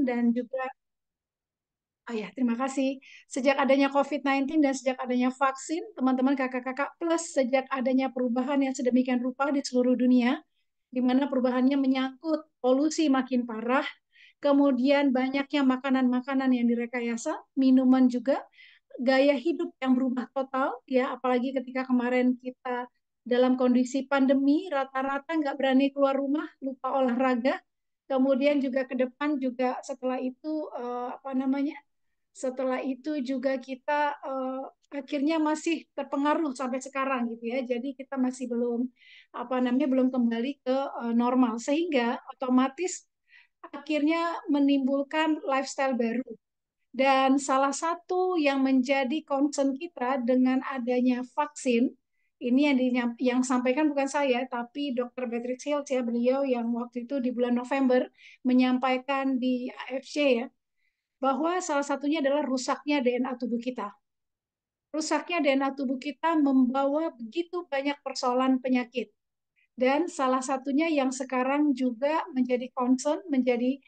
dan juga ya, terima kasih. Sejak adanya COVID-19 dan sejak adanya vaksin, teman-teman kakak-kakak, plus sejak adanya perubahan yang sedemikian rupa di seluruh dunia, di mana perubahannya menyangkut polusi makin parah, kemudian banyaknya makanan-makanan yang direkayasa, minuman juga, gaya hidup yang berubah total, ya, apalagi ketika kemarin kita dalam kondisi pandemi, rata-rata nggak berani keluar rumah, lupa olahraga, kemudian juga ke depan juga setelah itu apa namanya? Setelah itu juga kita akhirnya masih terpengaruh sampai sekarang gitu ya. Jadi kita masih belum apa namanya belum kembali ke normal sehingga otomatis akhirnya menimbulkan lifestyle baru. Dan salah satu yang menjadi concern kita dengan adanya vaksin, ini yang sampaikan bukan saya, tapi Dr. Patrick Hills ya, beliau yang waktu itu di bulan November menyampaikan di AFC ya, bahwa salah satunya adalah rusaknya DNA tubuh kita. Rusaknya DNA tubuh kita membawa begitu banyak persoalan penyakit. Dan salah satunya yang sekarang juga menjadi concern, menjadi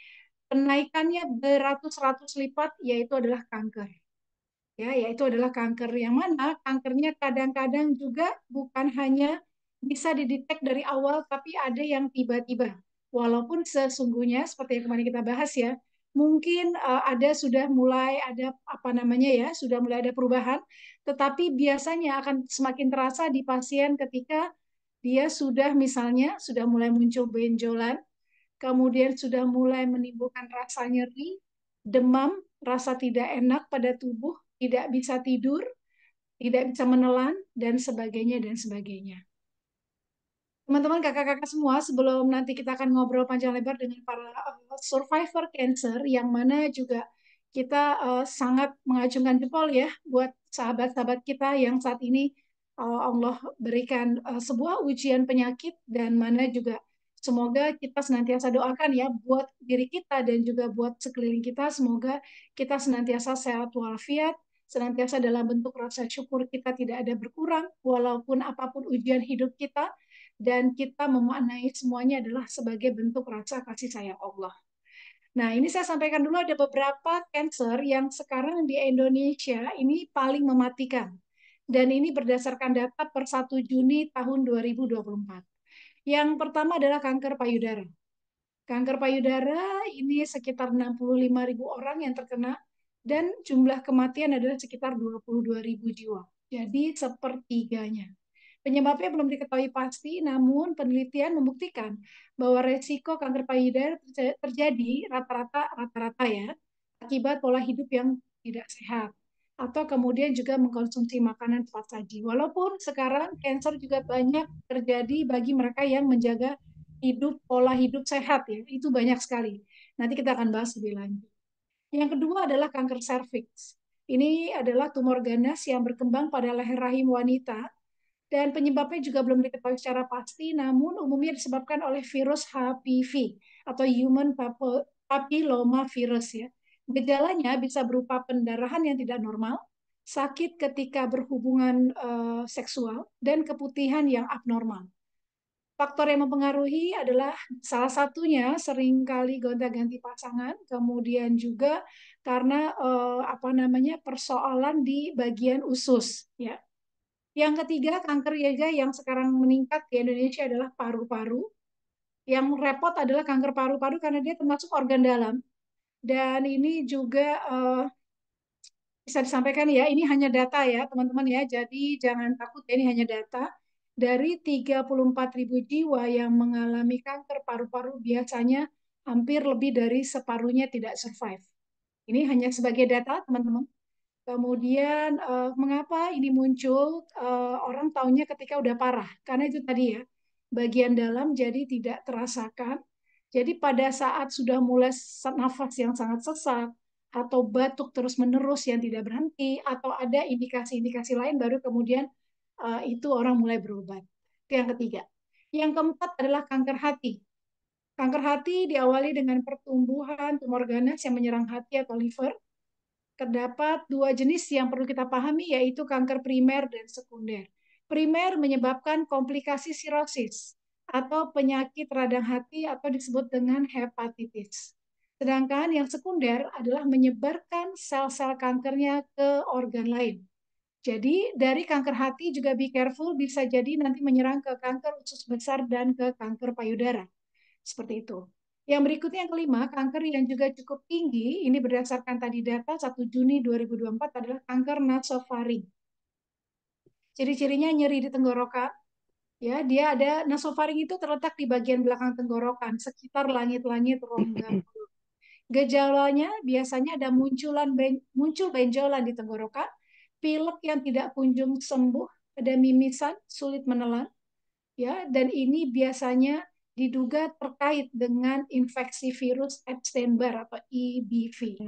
kenaikannya beratus-ratus lipat, yaitu adalah kanker. Ya, yaitu adalah kanker yang mana kankernya kadang-kadang juga bukan hanya bisa didetek dari awal, tapi ada yang tiba-tiba. Walaupun sesungguhnya seperti yang kemarin kita bahas ya, mungkin ada sudah mulai ada apa namanya ya, sudah mulai ada perubahan, tetapi biasanya akan semakin terasa di pasien ketika dia sudah misalnya sudah mulai muncul benjolan, kemudian sudah mulai menimbulkan rasa nyeri, demam, rasa tidak enak pada tubuh, tidak bisa tidur, tidak bisa menelan, dan sebagainya, dan sebagainya. Teman-teman, kakak-kakak semua, sebelum nanti kita akan ngobrol panjang lebar dengan para survivor cancer, yang mana juga kita sangat mengacungkan jempol ya buat sahabat-sahabat kita yang saat ini Allah berikan sebuah ujian penyakit, dan mana juga semoga kita senantiasa doakan ya buat diri kita dan juga buat sekeliling kita, semoga kita senantiasa sehat walafiat, senantiasa dalam bentuk rasa syukur kita tidak ada berkurang, walaupun apapun ujian hidup kita, dan kita memaknai semuanya adalah sebagai bentuk rasa kasih sayang Allah. Nah, ini saya sampaikan dulu ada beberapa cancer yang sekarang di Indonesia ini paling mematikan. Dan ini berdasarkan data per 1 Juni tahun 2024. Yang pertama adalah kanker payudara. Kanker payudara ini sekitar 65.000 orang yang terkena dan jumlah kematian adalah sekitar 22.000 jiwa. Jadi sepertiganya. Penyebabnya belum diketahui pasti, namun penelitian membuktikan bahwa resiko kanker payudara terjadi rata-rata ya akibat pola hidup yang tidak sehat atau kemudian juga mengkonsumsi makanan cepat saji. Walaupun sekarang kanker juga banyak terjadi bagi mereka yang menjaga pola hidup sehat ya, itu banyak sekali. Nanti kita akan bahas lebih lanjut. Yang kedua adalah kanker serviks. Ini adalah tumor ganas yang berkembang pada leher rahim wanita dan penyebabnya juga belum diketahui secara pasti, namun umumnya disebabkan oleh virus HPV atau Human Papilloma Virus ya. Gejalanya bisa berupa pendarahan yang tidak normal, sakit ketika berhubungan seksual, dan keputihan yang abnormal. Faktor yang mempengaruhi adalah salah satunya seringkali gonta-ganti pasangan, kemudian juga karena apa namanya persoalan di bagian usus, ya. Yang ketiga, kanker juga yang sekarang meningkat di Indonesia adalah paru-paru. Yang repot adalah kanker paru-paru karena dia termasuk organ dalam. Dan ini juga bisa disampaikan ya, ini hanya data ya teman-teman ya, jadi jangan takut ya, ini hanya data. Dari 34.000 jiwa yang mengalami kanker paru-paru biasanya hampir lebih dari separuhnya tidak survive. Ini hanya sebagai data teman-teman. Kemudian mengapa ini muncul? Orang tahunya ketika udah parah, karena itu tadi ya, bagian dalam jadi tidak terasakan. Jadi pada saat sudah mulai nafas yang sangat sesak, atau batuk terus-menerus yang tidak berhenti, atau ada indikasi-indikasi lain, baru kemudian itu orang mulai berobat. Itu yang ketiga. Yang keempat adalah kanker hati. Kanker hati diawali dengan pertumbuhan tumor ganas yang menyerang hati atau liver. Terdapat dua jenis yang perlu kita pahami, yaitu kanker primer dan sekunder. Primer menyebabkan komplikasi sirosis atau penyakit radang hati atau disebut dengan hepatitis. Sedangkan yang sekunder adalah menyebarkan sel-sel kankernya ke organ lain. Jadi dari kanker hati juga be careful, bisa jadi nanti menyerang ke kanker usus besar dan ke kanker payudara. Seperti itu. Yang berikutnya yang kelima, kanker yang juga cukup tinggi, ini berdasarkan tadi data 1 Juni 2024 adalah kanker nasofaring. Ciri-cirinya nyeri di tenggorokan, ya, dia ada nasofaring itu terletak di bagian belakang tenggorokan, sekitar langit-langit rongga. Gejalanya biasanya ada muncul benjolan di tenggorokan, pilek yang tidak kunjung sembuh, ada mimisan, sulit menelan, ya, dan ini biasanya diduga terkait dengan infeksi virus Epstein-Barr atau EBV.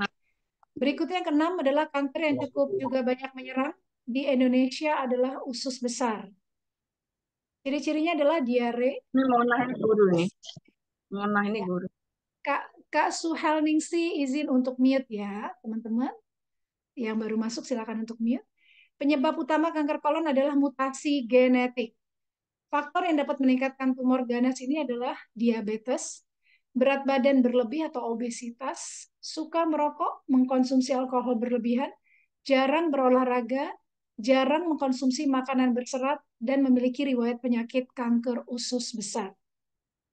Berikutnya yang keenam adalah kanker yang cukup juga banyak menyerang di Indonesia adalah usus besar. Ciri-cirinya adalah diare. Ini mau ini guru nih. Mau ini Ya. guru. Kak Suhelningsi izin untuk mute ya, teman-teman. Yang baru masuk silakan untuk mute. Penyebab utama kanker kolon adalah mutasi genetik. Faktor yang dapat meningkatkan tumor ganas ini adalah diabetes, berat badan berlebih atau obesitas, suka merokok, mengkonsumsi alkohol berlebihan, jarang berolahraga, jarang mengkonsumsi makanan berserat, dan memiliki riwayat penyakit kanker usus besar.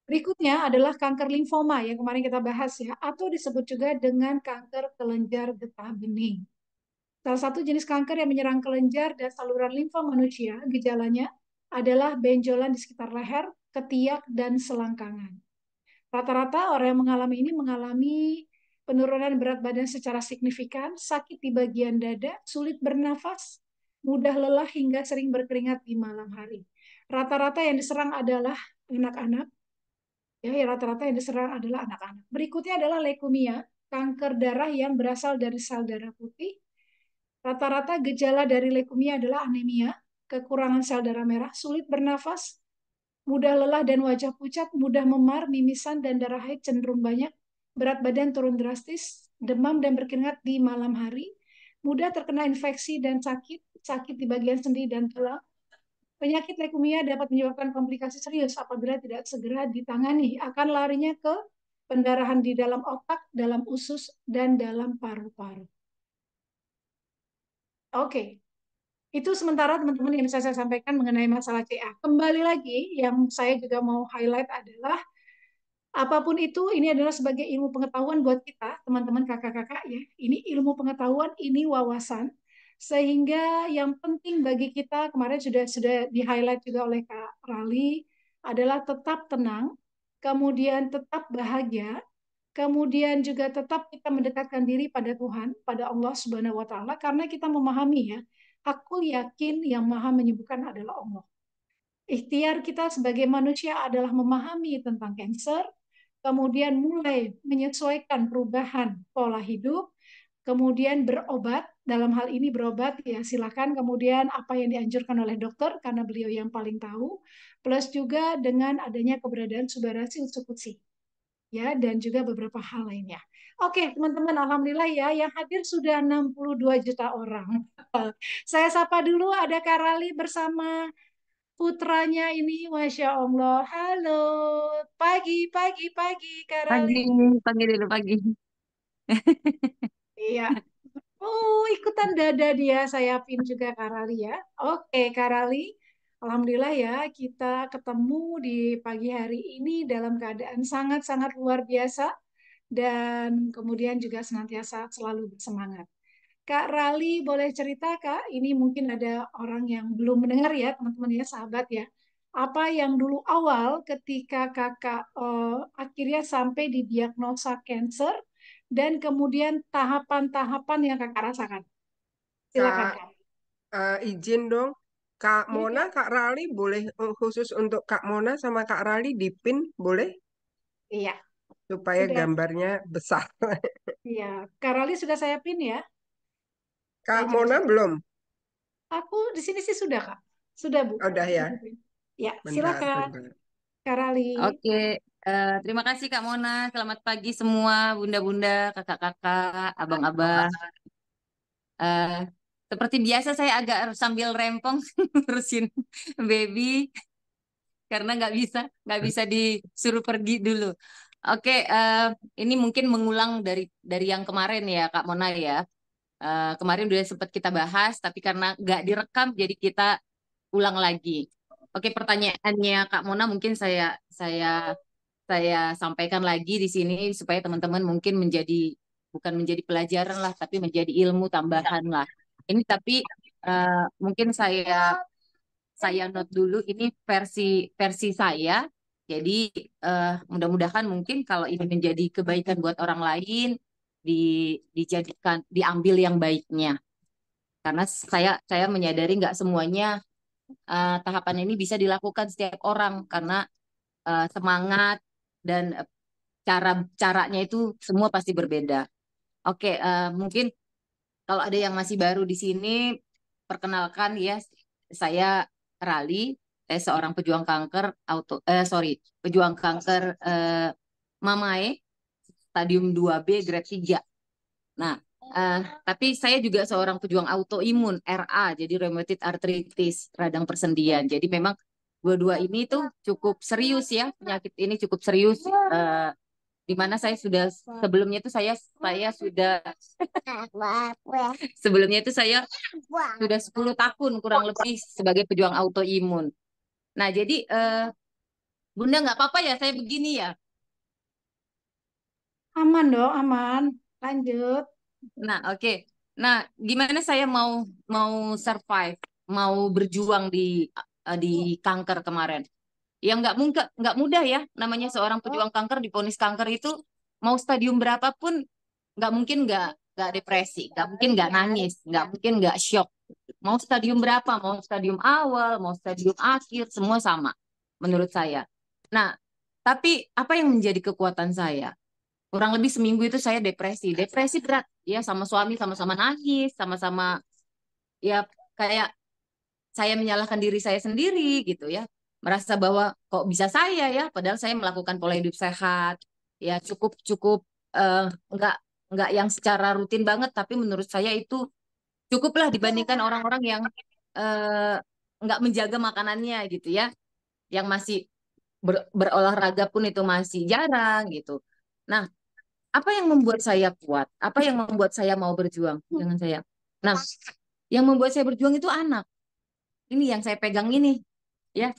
Berikutnya adalah kanker limfoma yang kemarin kita bahas ya, atau disebut juga dengan kanker kelenjar getah bening. Salah satu jenis kanker yang menyerang kelenjar dan saluran limfa manusia, gejalanya adalah benjolan di sekitar leher, ketiak, dan selangkangan. Rata-rata orang yang mengalami ini mengalami penurunan berat badan secara signifikan, sakit di bagian dada, sulit bernafas, mudah lelah hingga sering berkeringat di malam hari. Rata-rata yang diserang adalah anak-anak, ya, rata-rata yang diserang adalah anak-anak. Berikutnya adalah leukemia, kanker darah yang berasal dari sel darah putih. Rata-rata gejala dari leukemia adalah anemia, kekurangan sel darah merah, sulit bernafas, mudah lelah dan wajah pucat, mudah memar, mimisan, dan darah haid cenderung banyak, berat badan turun drastis, demam dan berkeringat di malam hari, mudah terkena infeksi dan sakit, sakit di bagian sendi dan tulang. Penyakit leukemia dapat menyebabkan komplikasi serius apabila tidak segera ditangani. Akan larinya ke pendarahan di dalam otak, dalam usus, dan dalam paru-paru. Oke, itu sementara teman-teman yang bisa saya sampaikan mengenai masalah CA. Kembali lagi, yang saya juga mau highlight adalah apapun itu, ini adalah sebagai ilmu pengetahuan buat kita, teman-teman kakak-kakak ya. Ini ilmu pengetahuan, ini wawasan. Sehingga yang penting bagi kita, kemarin sudah di-highlight juga oleh Kak Rali, adalah tetap tenang, kemudian tetap bahagia, kemudian juga tetap kita mendekatkan diri pada Tuhan, pada Allah Subhanahu wa taala karena kita memahami ya, aku yakin yang Maha menyembuhkan adalah Allah. Ikhtiar kita sebagai manusia adalah memahami tentang kanker, kemudian mulai menyesuaikan perubahan pola hidup, kemudian berobat, dalam hal ini berobat ya silakan, kemudian apa yang dianjurkan oleh dokter karena beliau yang paling tahu, plus juga dengan adanya keberadaan Subharasi Utsukutsi ya, dan juga beberapa hal lainnya. Oke, teman-teman, alhamdulillah ya, yang hadir sudah 62 juta orang. Saya sapa dulu, ada Karali bersama putranya ini, Masya Allah. Halo, pagi, pagi, pagi, Karali. Pagi, pagi dulu pagi. Iya. Oh, ikutan dada dia, saya pin juga Karali ya. Oke, Karali. Alhamdulillah ya, kita ketemu di pagi hari ini dalam keadaan sangat-sangat luar biasa dan kemudian juga senantiasa selalu bersemangat. Kak Rali boleh cerita Kak, ini mungkin ada orang yang belum mendengar ya teman-teman ya sahabat ya. Apa yang dulu awal ketika Kakak akhirnya sampai di diagnosa cancer dan kemudian tahapan-tahapan yang Kakak rasakan. Silakan Kak, Kak. izin dong. Kak Ya, Mona, ya. Kak Rali boleh khusus untuk Kak Mona sama Kak Rali dipin boleh Iya, supaya sudah. gambarnya besar. Iya, Kak Rali sudah saya pin ya. Saya Kak juga Mona sudah. belum? Aku di sini sih sudah Kak. Sudah Bu. Oh, udah ya. Sudah pin. Ya, Bentar, silakan bentar. Kak Rali. Oke, terima kasih Kak Mona. Selamat pagi semua, bunda-bunda, kakak-kakak, abang-abang. Eh, Seperti biasa saya agak sambil rempong ngurusin baby karena nggak bisa disuruh pergi dulu. Oke, ini mungkin mengulang dari yang kemarin ya, Kak Mona ya. Kemarin udah sempat kita bahas, tapi karena nggak direkam, jadi kita ulang lagi. Oke, pertanyaannya Kak Mona mungkin saya sampaikan lagi di sini supaya teman-teman mungkin bukan menjadi pelajaran lah, tapi menjadi ilmu tambahan lah. Ini tapi mungkin saya note dulu ini versi versi saya. Jadi mudah-mudahan mungkin kalau ini menjadi kebaikan buat orang lain diambil yang baiknya. Karena saya menyadari nggak semuanya tahapan ini bisa dilakukan setiap orang karena semangat dan caranya itu semua pasti berbeda. Oke, mungkin kalau ada yang masih baru di sini, perkenalkan ya, saya Rali, saya seorang pejuang kanker pejuang kanker mamae stadium 2B grade 3. Nah, tapi saya juga seorang pejuang autoimun RA, jadi rheumatoid arthritis, radang persendian. Jadi memang dua-dua ini tuh cukup serius ya, penyakit ini cukup serius. Di mana saya sudah sebelumnya itu saya sudah sebelumnya itu saya sudah 10 tahun kurang lebih sebagai pejuang autoimun. Nah, jadi Bunda nggak apa-apa ya saya begini ya. Aman dong, aman. Lanjut. Nah, oke. Nah, gimana saya mau mau survive, mau berjuang di kanker kemarin? Yang nggak mudah ya. Namanya seorang pejuang kanker divonis kanker itu mau stadium berapapun nggak depresi, nggak mungkin nggak nangis, nggak mungkin nggak shock. Mau stadium berapa, mau stadium awal, mau stadium akhir, semua sama menurut saya. Nah, tapi apa yang menjadi kekuatan saya? Kurang lebih seminggu itu saya depresi berat ya, sama suami sama-sama nangis, sama-sama ya kayak saya menyalahkan diri saya sendiri gitu ya, merasa bahwa kok bisa saya ya, padahal saya melakukan pola hidup sehat ya, cukup cukup eh, nggak nggak yang secara rutin banget, tapi menurut saya itu cukuplah dibandingkan orang-orang yang eh, nggak menjaga makanannya gitu ya, yang masih berolahraga pun itu masih jarang gitu. Nah, apa yang membuat saya kuat? Apa yang membuat saya mau berjuang dengan saya? Nah, yang membuat saya berjuang itu anak. Ini yang saya pegang ini, ya.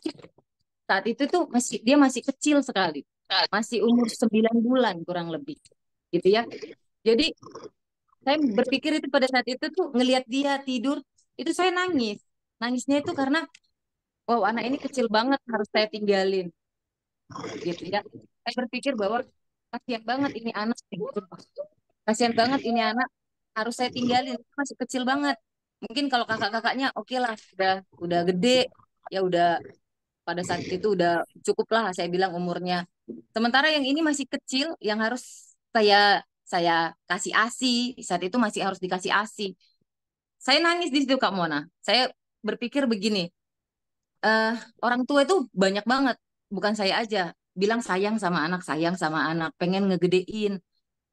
Saat itu tuh dia masih kecil sekali. Masih umur 9 bulan kurang lebih. Gitu ya. Jadi, saya berpikir itu pada saat itu tuh ngelihat dia tidur, itu saya nangis. Nangisnya itu karena wow, anak ini kecil banget harus saya tinggalin. Gitu ya. Saya berpikir bahwa kasihan banget ini anak gitu. Kasihan banget ini anak harus saya tinggalin, masih kecil banget. Mungkin kalau kakak-kakaknya oke lah, udah gede, ya udah pada saat itu udah cukup lah saya bilang umurnya. Sementara yang ini masih kecil, yang harus saya kasih ASI, saat itu masih harus dikasih ASI. Saya nangis di situ Kak Mona. Saya berpikir begini, eh orang tua itu banyak banget, bukan saya aja. Bilang sayang sama anak, pengen ngegedein,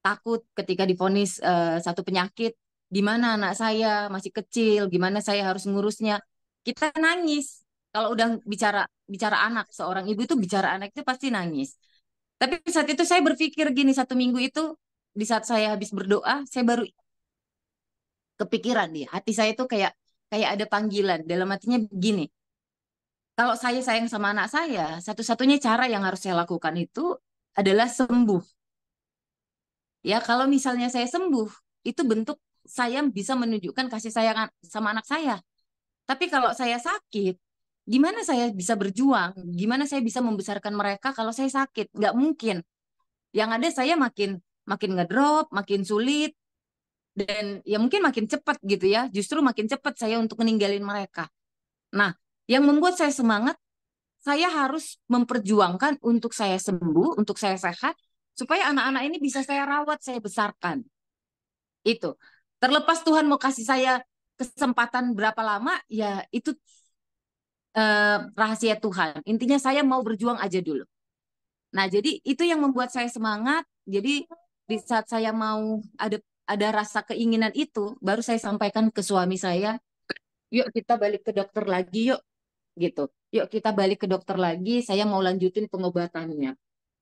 takut ketika divonis satu penyakit, gimana anak saya masih kecil, gimana saya harus ngurusnya. Kita nangis. Kalau udah bicara bicara anak, seorang ibu itu bicara anak itu pasti nangis. Tapi saat itu saya berpikir gini, satu minggu itu di saat saya habis berdoa, saya baru kepikiran di hati saya itu kayak kayak ada panggilan. Dalam hatinya begini, kalau saya sayang sama anak saya, satu-satunya cara yang harus saya lakukan itu adalah sembuh. Ya, kalau misalnya saya sembuh, itu bentuk saya bisa menunjukkan kasih sayang sama anak saya. Tapi kalau saya sakit, gimana saya bisa berjuang? Gimana saya bisa membesarkan mereka kalau saya sakit? Nggak mungkin. Yang ada saya makin makin ngedrop, makin sulit, dan ya mungkin makin cepat gitu ya. Justru makin cepat saya untuk meninggalin mereka. Nah, yang membuat saya semangat, saya harus memperjuangkan untuk saya sembuh, untuk saya sehat, supaya anak-anak ini bisa saya rawat, saya besarkan. Itu. Terlepas Tuhan mau kasih saya kesempatan berapa lama, ya itu rahasia Tuhan. Intinya saya mau berjuang aja dulu. Nah, jadi itu yang membuat saya semangat. Jadi di saat saya mau ada rasa keinginan itu, baru saya sampaikan ke suami saya, yuk kita balik ke dokter lagi yuk, gitu. Yuk kita balik ke dokter lagi, saya mau lanjutin pengobatannya.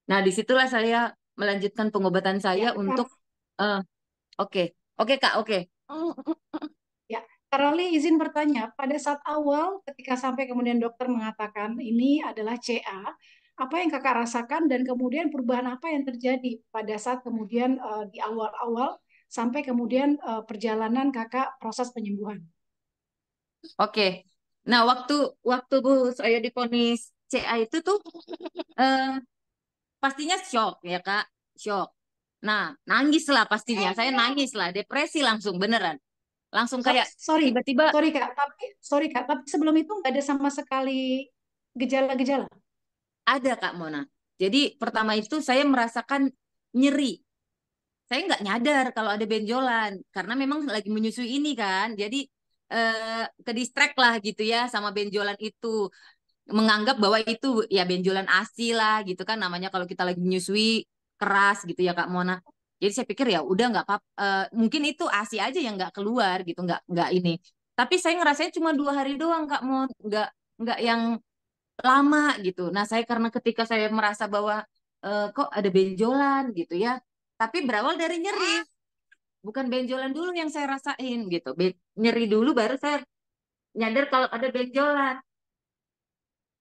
Nah, disitulah saya melanjutkan pengobatan saya Ya, untuk eh, oke. Oke, Kak, oke. ya. Kak Rali izin bertanya, pada saat awal ketika sampai kemudian dokter mengatakan ini adalah CA, apa yang kakak rasakan dan kemudian perubahan apa yang terjadi pada saat kemudian di awal-awal sampai kemudian perjalanan kakak proses penyembuhan? Oke. Nah, waktu waktu Bu saya divonis CA itu tuh eh, pastinya shock ya, Kak. Shock. Nah, nangis lah pastinya. Saya nangis lah, depresi langsung beneran. Langsung kayak Sorry, tiba-tiba sorry Kak, tapi sebelum itu nggak ada sama sekali gejala-gejala. ada, Kak Mona. Jadi pertama itu saya merasakan nyeri. Saya nggak nyadar kalau ada benjolan karena memang lagi menyusui ini kan. Jadi ke distract lah gitu ya sama benjolan itu, menganggap bahwa itu ya benjolan ASI lah gitu kan namanya kalau kita lagi menyusui keras gitu ya Kak Mona. Jadi saya pikir ya udah nggak apa, mungkin itu ASI aja yang nggak keluar gitu, nggak ini. Tapi saya ngerasanya cuma 2 hari doang Kak Mon, nggak yang lama gitu. Nah saya karena ketika saya merasa bahwa kok ada benjolan gitu ya, tapi berawal dari nyeri, bukan benjolan dulu yang saya rasain gitu. Nyeri dulu baru saya nyadar kalau ada benjolan,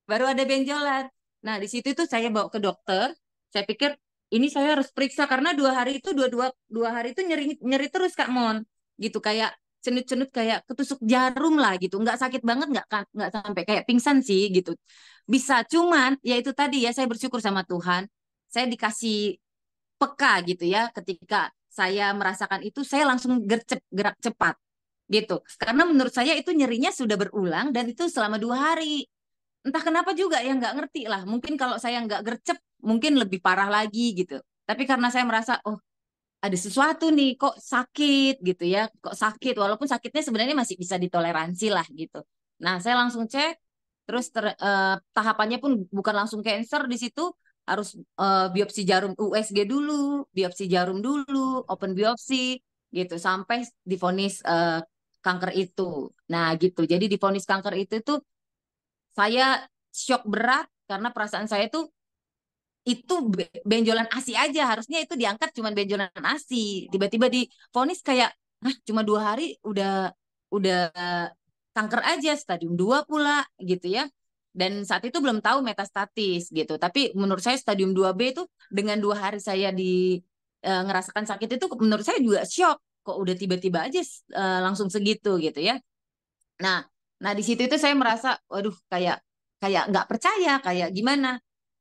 baru ada benjolan. Nah, di situ itu saya bawa ke dokter. Saya pikir ini saya harus periksa karena 2 hari itu dua hari itu nyeri nyeri terus Kak Mon, gitu kayak cenut-cenut kayak ketusuk jarum lah gitu. Nggak sakit banget, nggak sampai kayak pingsan sih gitu. Bisa, cuman ya itu tadi ya saya bersyukur sama Tuhan. Saya dikasih peka gitu ya ketika saya merasakan itu saya langsung gerak cepat gitu. Karena menurut saya itu nyerinya sudah berulang dan itu selama 2 hari, entah kenapa juga ya nggak ngerti lah, mungkin kalau saya nggak gercep mungkin lebih parah lagi gitu, tapi karena saya merasa oh ada sesuatu nih kok sakit gitu ya, kok sakit walaupun sakitnya sebenarnya masih bisa ditoleransi lah gitu. Nah saya langsung cek, terus tahapannya pun bukan langsung cancer di situ, harus biopsi jarum USG dulu, biopsi jarum dulu, open biopsi gitu sampai divonis kanker itu. Nah gitu, jadi divonis kanker itu saya shock berat karena perasaan saya tuh itu benjolan ASI aja, harusnya itu diangkat cuman benjolan ASI, tiba-tiba divonis kayak cuma 2 hari udah kanker aja stadium 2 pula gitu ya, dan saat itu belum tahu metastatis gitu, tapi menurut saya stadium 2B itu dengan 2 hari saya ngerasakan sakit itu menurut saya juga shock, kok udah tiba-tiba aja langsung segitu gitu ya. Nah, nah di situ itu saya merasa, waduh kayak kayak nggak percaya, kayak gimana.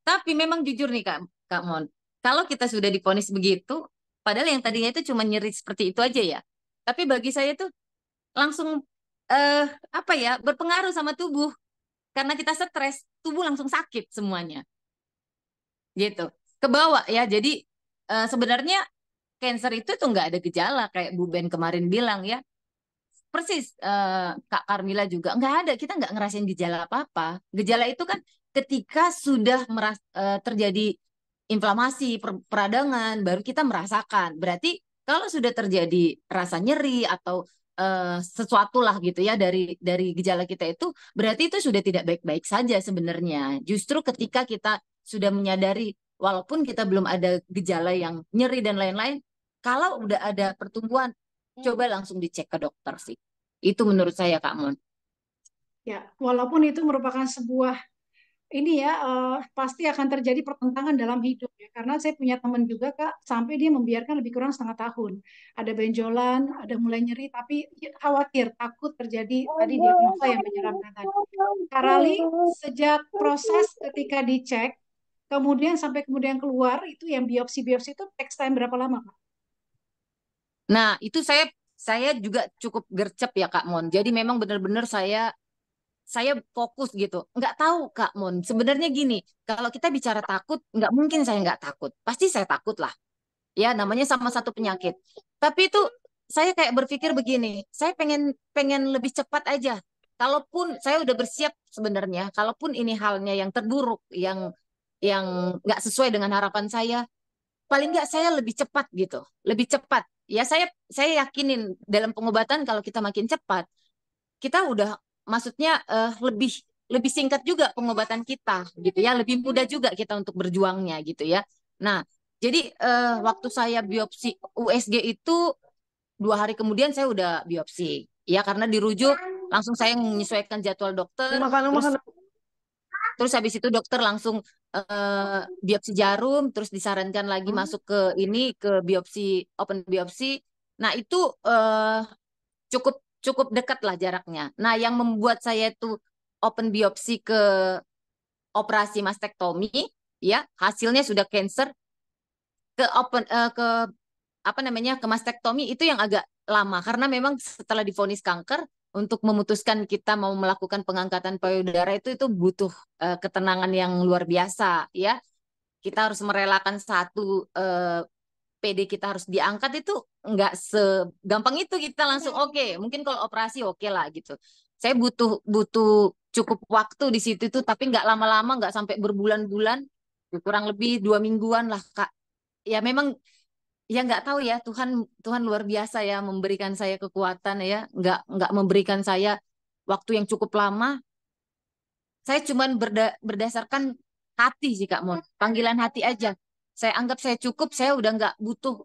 Tapi memang jujur nih Kak Mon, kalau kita sudah divonis begitu, padahal yang tadinya itu cuma nyeri seperti itu aja ya. Tapi bagi saya tuh langsung eh apa ya berpengaruh sama tubuh, karena kita stres, tubuh langsung sakit semuanya, gitu. Kebawa ya. Jadi sebenarnya cancer itu tuh nggak ada gejala kayak Bu Ben kemarin bilang ya. Persis, Kak Carmila juga nggak ada, kita nggak ngerasain gejala apa-apa. Gejala itu kan ketika sudah terjadi inflamasi peradangan baru kita merasakan. Berarti kalau sudah terjadi rasa nyeri atau sesuatu lah gitu ya dari gejala kita itu, berarti itu sudah tidak baik-baik saja sebenarnya. Justru ketika kita sudah menyadari walaupun kita belum ada gejala yang nyeri dan lain-lain, kalau udah ada pertumbuhan, coba langsung dicek ke dokter sih. Itu menurut saya Kak Mon. Ya, walaupun itu merupakan sebuah ini ya pasti akan terjadi pertentangan dalam hidup ya. Karena saya punya teman juga Kak, sampai dia membiarkan lebih kurang setengah tahun. Ada benjolan, ada mulai nyeri, tapi khawatir, takut terjadi tadi diagnosa yang menyeramkan tadi. Kak Rali, sejak proses ketika dicek, kemudian sampai kemudian keluar, itu yang biopsi-biopsi itu text time berapa lama Kak? Nah, itu saya juga cukup gercep ya Kak Mon. Jadi memang benar-benar saya fokus gitu. Nggak tahu Kak Mon. Sebenarnya gini, kalau kita bicara takut, nggak mungkin saya nggak takut. Pasti saya takut lah. Ya, namanya sama satu penyakit. Tapi itu saya kayak berpikir begini, saya pengen pengen lebih cepat aja. Kalaupun saya udah bersiap sebenarnya, kalaupun ini halnya yang terburuk, yang nggak sesuai dengan harapan saya, paling nggak saya lebih cepat gitu, lebih cepat. Ya saya yakinin dalam pengobatan kalau kita makin cepat, kita udah maksudnya lebih lebih singkat juga pengobatan kita gitu ya, lebih mudah juga kita untuk berjuangnya gitu ya. Nah, Jadi waktu saya biopsi USG itu 2 hari kemudian saya udah biopsi. Ya karena dirujuk langsung saya menyesuaikan jadwal dokter. Makan, Terus makan. terus habis itu dokter langsung biopsi jarum. Terus disarankan lagi masuk ke ini ke biopsi open biopsi. Nah itu eh, cukup cukup dekat lah jaraknya. Nah yang membuat saya itu open biopsi ke operasi mastektomi, ya hasilnya sudah cancer ke apa namanya ke mastektomi itu yang agak lama karena memang setelah divonis kanker untuk memutuskan kita mau melakukan pengangkatan payudara itu butuh ketenangan yang luar biasa ya. Kita harus merelakan satu PD kita harus diangkat itu nggak segampang itu kita langsung oke. Mungkin kalau operasi oke lah gitu. Saya butuh butuh cukup waktu di situ itu tapi nggak lama-lama nggak sampai berbulan-bulan kurang lebih 2 mingguan lah Kak. Ya memang ya nggak tahu ya Tuhan Tuhan luar biasa ya memberikan saya kekuatan ya nggak memberikan saya waktu yang cukup lama. Saya cuman berdasarkan hati sih Kak Mon, panggilan hati aja. Saya anggap saya cukup, saya udah nggak butuh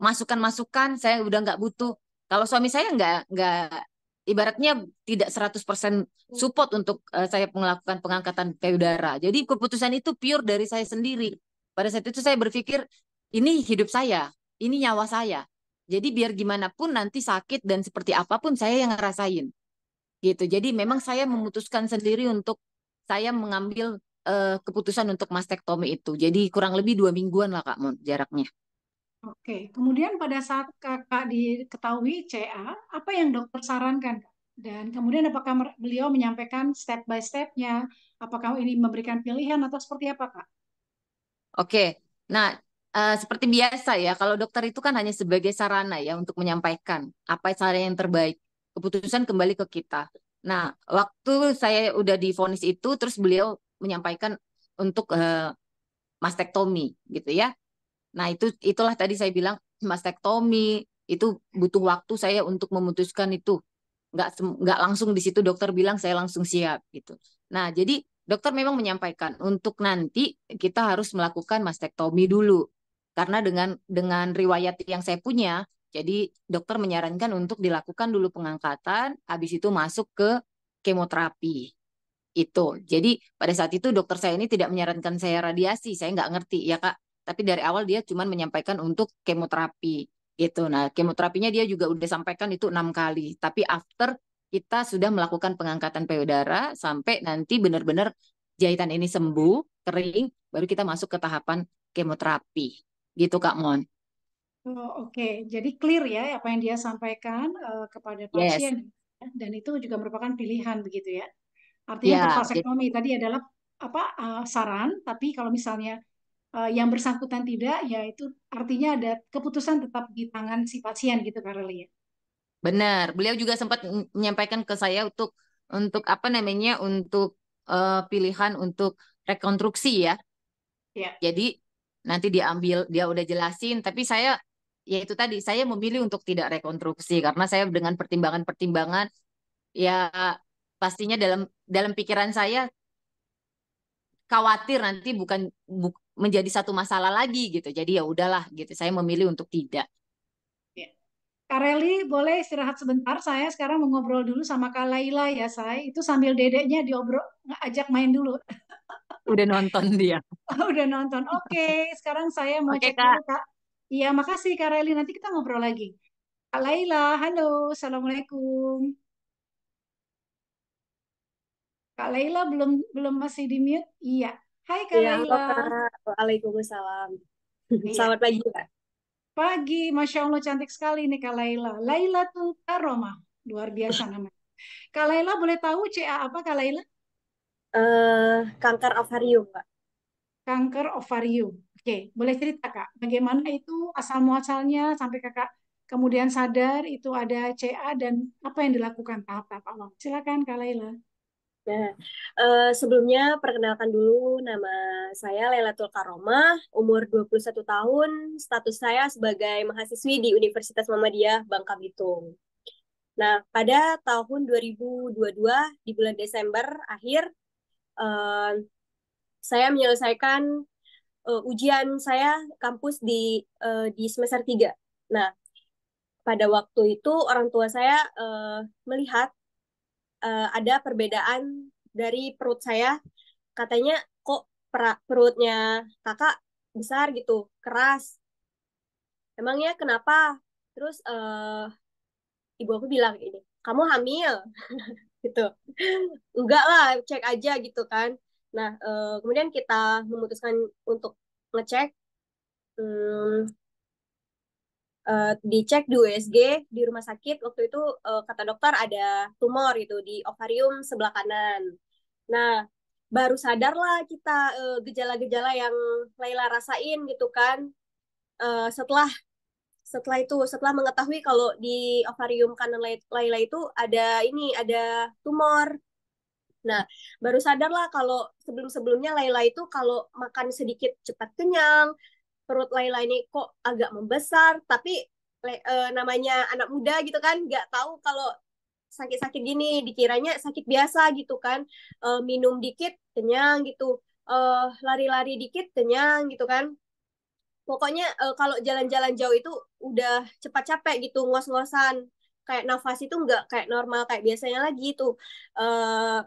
masukan-masukan, saya udah nggak butuh. Kalau suami saya nggak ibaratnya tidak 100% support untuk saya melakukan pengangkatan payudara. Jadi keputusan itu pure dari saya sendiri. Pada saat itu saya berpikir ini hidup saya, ini nyawa saya. Jadi biar gimana pun nanti sakit dan seperti apapun saya yang ngerasain gitu. Jadi memang saya memutuskan sendiri untuk saya mengambil keputusan untuk mastektomi itu. Jadi kurang lebih 2 mingguan lah Kak Mon jaraknya. Oke, kemudian pada saat kakak diketahui CA, apa yang dokter sarankan, Kak? Dan kemudian apakah beliau menyampaikan step by step-nya? Apakah ini memberikan pilihan atau seperti apa, Kak? Oke, nah seperti biasa ya, kalau dokter itu kan hanya sebagai sarana ya untuk menyampaikan apa cara yang terbaik. Keputusan kembali ke kita. Nah, waktu saya udah divonis itu, terus beliau menyampaikan untuk mastektomi gitu ya. Nah, itulah tadi saya bilang mastektomi itu butuh waktu saya untuk memutuskan itu. Nggak langsung di situ dokter bilang saya langsung siap gitu. Nah, jadi dokter memang menyampaikan untuk nanti kita harus melakukan mastektomi dulu. Karena dengan riwayat yang saya punya, jadi dokter menyarankan untuk dilakukan dulu pengangkatan, habis itu masuk ke kemoterapi itu. Jadi pada saat itu dokter saya ini tidak menyarankan saya radiasi, saya nggak ngerti ya Kak. Tapi dari awal dia cuma menyampaikan untuk kemoterapi gitu. Nah kemoterapinya dia juga udah sampaikan itu 6 kali. Tapi after kita sudah melakukan pengangkatan payudara sampai nanti benar-benar jahitan ini sembuh, kering, baru kita masuk ke tahapan kemoterapi. Gitu Kak Mon. Oh, oke, jadi clear ya apa yang dia sampaikan kepada Yes. pasien, dan itu juga merupakan pilihan begitu ya. Artinya untuk Ya, vasektomi tadi adalah apa saran, tapi kalau misalnya yang bersangkutan tidak, ya itu artinya ada keputusan tetap di tangan si pasien gitu, Kareli ya. benar. Beliau juga sempat menyampaikan ke saya untuk apa namanya untuk pilihan untuk rekonstruksi ya. Ya. Jadi nanti dia udah jelasin, tapi saya ya itu tadi saya memilih untuk tidak rekonstruksi karena saya dengan pertimbangan-pertimbangan ya pastinya dalam dalam pikiran saya khawatir nanti menjadi satu masalah lagi gitu. Jadi ya udahlah gitu. Saya memilih untuk tidak. Ya. Kak Reli, boleh istirahat sebentar. Saya sekarang mau ngobrol dulu sama Kak Laila ya, saya. Itu sambil dedeknya diobrol, ajak main dulu. Udah nonton dia. Udah nonton. Oke, sekarang saya mau Oke cek dulu, Kak. Kak. Iya, makasih Kak Reli. Nanti kita ngobrol lagi. Kak Laila, halo. Assalamualaikum. Kak Laila belum belum masih di mute? Iya. Hai Kak Iya, halo Laila. Kak. Waalaikumsalam. Iya. Selamat pagi, Kak. Pagi, Masya Allah cantik sekali nih Kak Laila. Laila tuh Karoma. Luar biasa namanya. Kak Laila boleh tahu CA apa Kak Laila? Kanker ovarium, Kak. Kanker ovarium. Oke, boleh cerita Kak, bagaimana itu asal muasalnya sampai Kakak kemudian sadar itu ada CA dan apa yang dilakukan tahap-tahap awal. Silakan Kak Laila. Nah, sebelumnya perkenalkan dulu nama saya Lailatul Karomah, umur 21 tahun, status saya sebagai mahasiswi di Universitas Muhammadiyah Bangka Belitung. Nah, pada tahun 2022 di bulan Desember akhir, eh, saya menyelesaikan ujian saya kampus di semester 3. Nah, pada waktu itu orang tua saya melihat ada perbedaan dari perut saya. Katanya kok perutnya kakak besar gitu, keras. Emangnya kenapa? Terus ibu aku bilang ini, kamu hamil gitu. Enggak lah, cek aja gitu kan. Nah, kemudian kita memutuskan untuk ngecek, hmm, dicek di USG di rumah sakit. Waktu itu kata dokter ada tumor itu di ovarium sebelah kanan. Nah, baru sadarlah kita gejala-gejala yang Laila rasain gitu kan. Setelah setelah mengetahui kalau di ovarium kanan Laila itu ada tumor. Nah, baru sadarlah kalau sebelum-sebelumnya Laila itu kalau makan sedikit cepat kenyang, perut Laila ini kok agak membesar, tapi namanya anak muda gitu kan, nggak tahu kalau sakit-sakit gini, dikiranya sakit biasa gitu kan. Minum dikit kenyang gitu, lari-lari dikit kenyang gitu kan. Pokoknya kalau jalan-jalan jauh itu udah cepat capek gitu, ngos-ngosan. Kayak nafas itu nggak kayak normal kayak biasanya lagi tuh.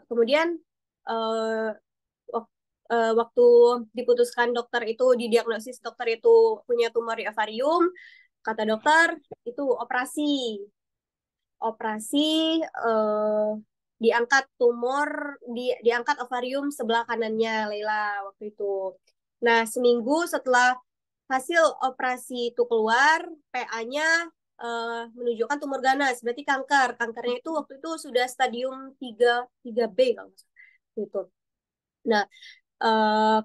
Kemudian eh, waktu diputuskan dokter itu, didiagnosis dokter itu punya tumor di ovarium, kata dokter itu operasi. Operasi eh, diangkat tumor, diangkat ovarium sebelah kanannya Leila waktu itu. Nah, seminggu setelah hasil operasi itu keluar, PA-nya menunjukkan tumor ganas, berarti kanker. Kankernya itu waktu itu sudah stadium 3B kalau nggak salah. Gitu. Nah,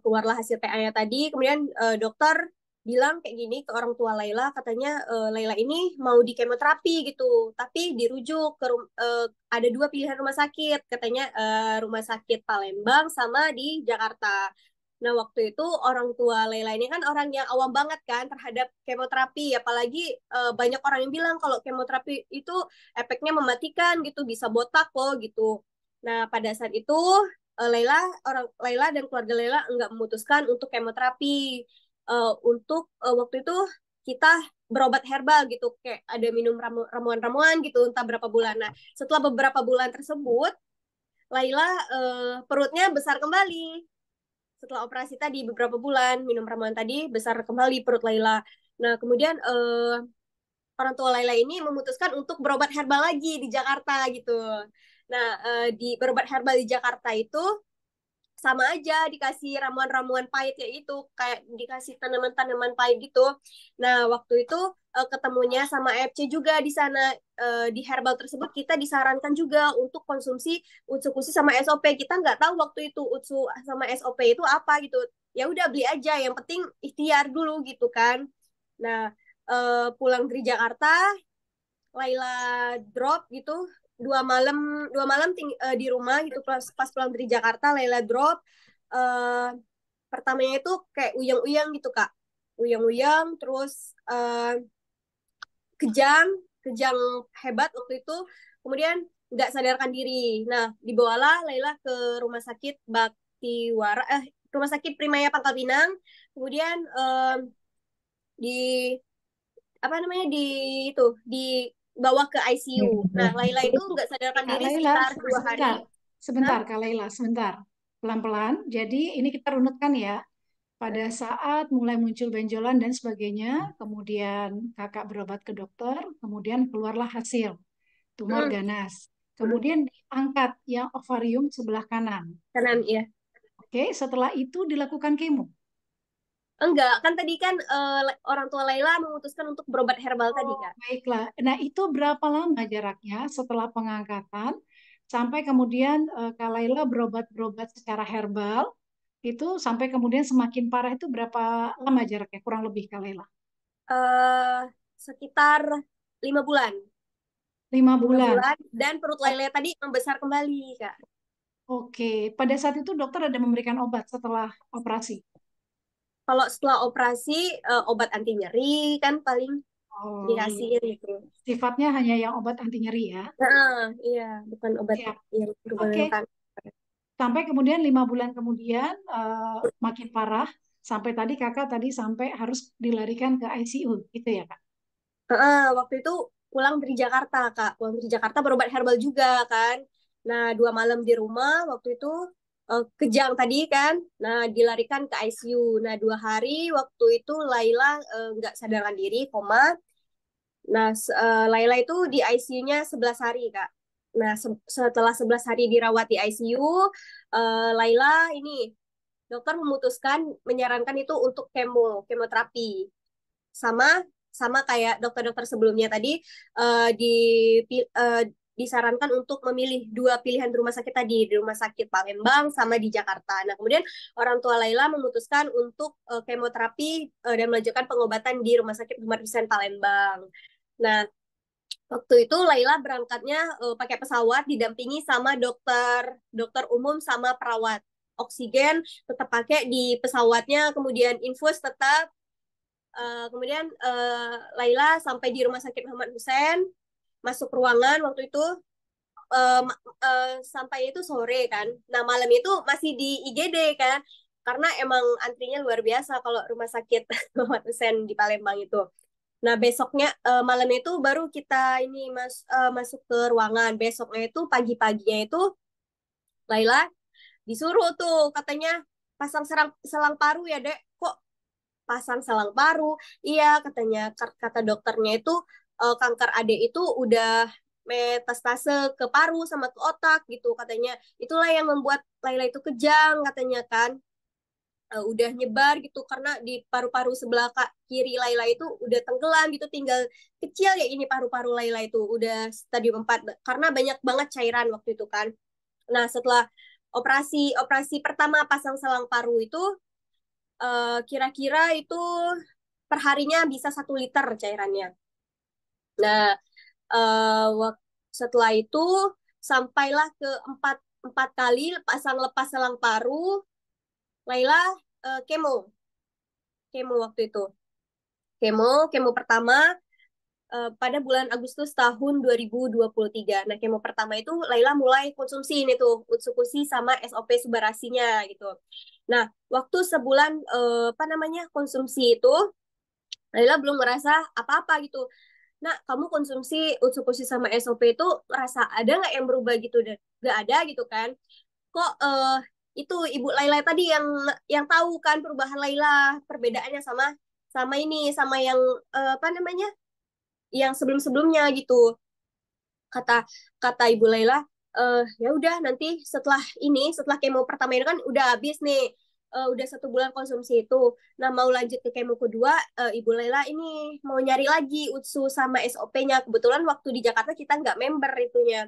keluarlah hasil PA-nya tadi, kemudian dokter bilang kayak gini ke orang tua Laila, katanya Laila ini mau di kemoterapi gitu, tapi dirujuk ke ada 2 pilihan rumah sakit, katanya rumah sakit Palembang sama di Jakarta. Nah, waktu itu orang tua Laila ini kan orang yang awam banget kan terhadap kemoterapi, apalagi banyak orang yang bilang kalau kemoterapi itu efeknya mematikan gitu, bisa botak loh gitu. Nah, pada saat itu Laila dan keluarga Laila enggak memutuskan untuk kemoterapi. Untuk waktu itu kita berobat herbal gitu, kayak ada minum ramuan-ramuan gitu entah berapa bulan. Nah, setelah beberapa bulan tersebut, Laila perutnya besar kembali. Setelah operasi tadi beberapa bulan minum ramuan tadi, besar kembali perut Laila. Nah, kemudian orang tua Laila ini memutuskan untuk berobat herbal lagi di Jakarta gitu. Nah, di berobat herbal di Jakarta itu sama aja dikasih ramuan-ramuan pahit ya itu, kayak dikasih tanaman-tanaman pahit gitu. Nah, waktu itu ketemunya sama AFC juga di sana. Di herbal tersebut kita disarankan juga untuk konsumsi utsu kusi sama SOP. Kita nggak tahu waktu itu utsu sama SOP itu apa gitu. Ya udah beli aja, yang penting ikhtiar dulu gitu kan. Nah, pulang dari Jakarta, Laila drop gitu, 2 malam di rumah gitu. Pas pulang dari Jakarta Laila drop. eh Pertamanya itu kayak uyang-uyang gitu kak, uyang-uyang terus kejang kejang hebat waktu itu, kemudian nggak sadarkan diri. Nah, dibawalah Laila ke rumah sakit Baktiwara, rumah sakit Primaya Pangkal Pinang. Kemudian di apa namanya, itu dibawa ke ICU. Nah, Laila itu nggak sadarkan Kak diri Laila, sekitar 2 hari. sebentar, Hah? sebentar Kak Laila, sebentar. Pelan-pelan. Jadi ini kita runutkan ya. Pada saat mulai muncul benjolan dan sebagainya, kemudian kakak berobat ke dokter, kemudian keluarlah hasil tumor Mm, ganas. mm. Kemudian diangkat yang ovarium sebelah kanan. Kanan ya. Oke, setelah itu dilakukan kemo. Enggak, kan tadi kan orang tua Laila memutuskan untuk berobat herbal tadi, Oh, Kak. baiklah. Nah, itu berapa lama jaraknya setelah pengangkatan sampai kemudian Kak Laila berobat-berobat secara herbal itu sampai kemudian semakin parah itu berapa lama jaraknya? Kurang lebih Kak Laila. eh Sekitar 5 bulan. lima5 bulan. bulan dan perut Laila tadi membesar kembali, Kak. Oke, pada saat itu dokter ada memberikan obat setelah operasi. Kalau setelah operasi obat anti nyeri kan paling Oh dikasih iya, gitu. sifatnya hanya yang obat anti nyeri ya. Nah, iya, bukan obat Siap. yang berhubungan Oke, kan. sampai kemudian 5 bulan kemudian makin parah. Sampai tadi kakak tadi sampai harus dilarikan ke ICU, gitu ya kak? Waktu itu pulang dari Jakarta, Kak. Pulang dari Jakarta berobat herbal juga kan. Nah, 2 malam di rumah waktu itu kejang tadi kan. Nah, dilarikan ke ICU. Nah, 2 hari waktu itu Laila nggak sadarkan diri, koma. Nah, Laila itu di ICU-nya 11 hari, Kak. Nah, setelah 11 hari dirawat di ICU, Laila ini dokter memutuskan menyarankan itu untuk kemoterapi. Sama sama kayak dokter-dokter sebelumnya tadi eh, di eh, disarankan untuk memilih 2 pilihan di rumah sakit tadi, di rumah sakit Palembang sama di Jakarta. Nah, kemudian orang tua Laila memutuskan untuk kemoterapi dan melanjutkan pengobatan di rumah sakit Muhammad Hussein Palembang. Nah, waktu itu Laila berangkatnya pakai pesawat didampingi sama dokter dokter umum sama perawat. Oksigen tetap pakai di pesawatnya, kemudian infus tetap. Kemudian Laila sampai di Rumah Sakit Muhammad Hussein, masuk ruangan waktu itu uh, sampai itu sore kan. Nah, malam itu masih di IGD kan, karena emang antrinya luar biasa kalau Rumah Sakit Muhammad Hussein di Palembang itu. Nah, besoknya malam itu baru kita ini masuk ke ruangan. Besoknya itu pagi-paginya itu Laila disuruh tuh katanya pasang selang paru ya, Dek. Kok pasang selang paru? Iya, katanya kata dokternya itu kanker AD itu udah metastase ke paru sama ke otak gitu katanya. Itulah yang membuat Laila itu kejang katanya kan. Udah nyebar gitu karena di paru-paru sebelah kiri Laila itu udah tenggelam gitu, tinggal kecil ya ini paru-paru Laila itu udah stadium 4 karena banyak banget cairan waktu itu kan. Nah, setelah operasi operasi pertama pasang selang paru itu kira-kira itu perharinya bisa 1 liter cairannya. Nah, setelah itu sampailah ke empat empat kali pasang lepas selang paru, Laila kemo, kemo waktu itu, kemo pertama pada bulan Agustus tahun 2023. Nah, kemo pertama itu Laila mulai konsumsi ini tuh Utsukushi sama SOP Subarasinya gitu. Nah, waktu sebulan apa namanya konsumsi itu Laila belum merasa apa-apa gitu. Nah, kamu konsumsi Utsukushi sama SOP itu rasa ada nggak yang berubah gitu? Dan nggak ada gitu kan? Kok itu Ibu Laila tadi yang tahu kan perubahan Laila, perbedaannya sama sama ini sama yang apa namanya? Yang sebelum-sebelumnya gitu. Kata kata Ibu Laila, ya udah nanti setelah kemo pertama ini kan udah habis nih. Udah 1 bulan konsumsi itu. Nah, mau lanjut ke kemo kedua, Ibu Lela ini mau nyari lagi UTSU sama SOP-nya. Kebetulan waktu di Jakarta kita nggak member itunya,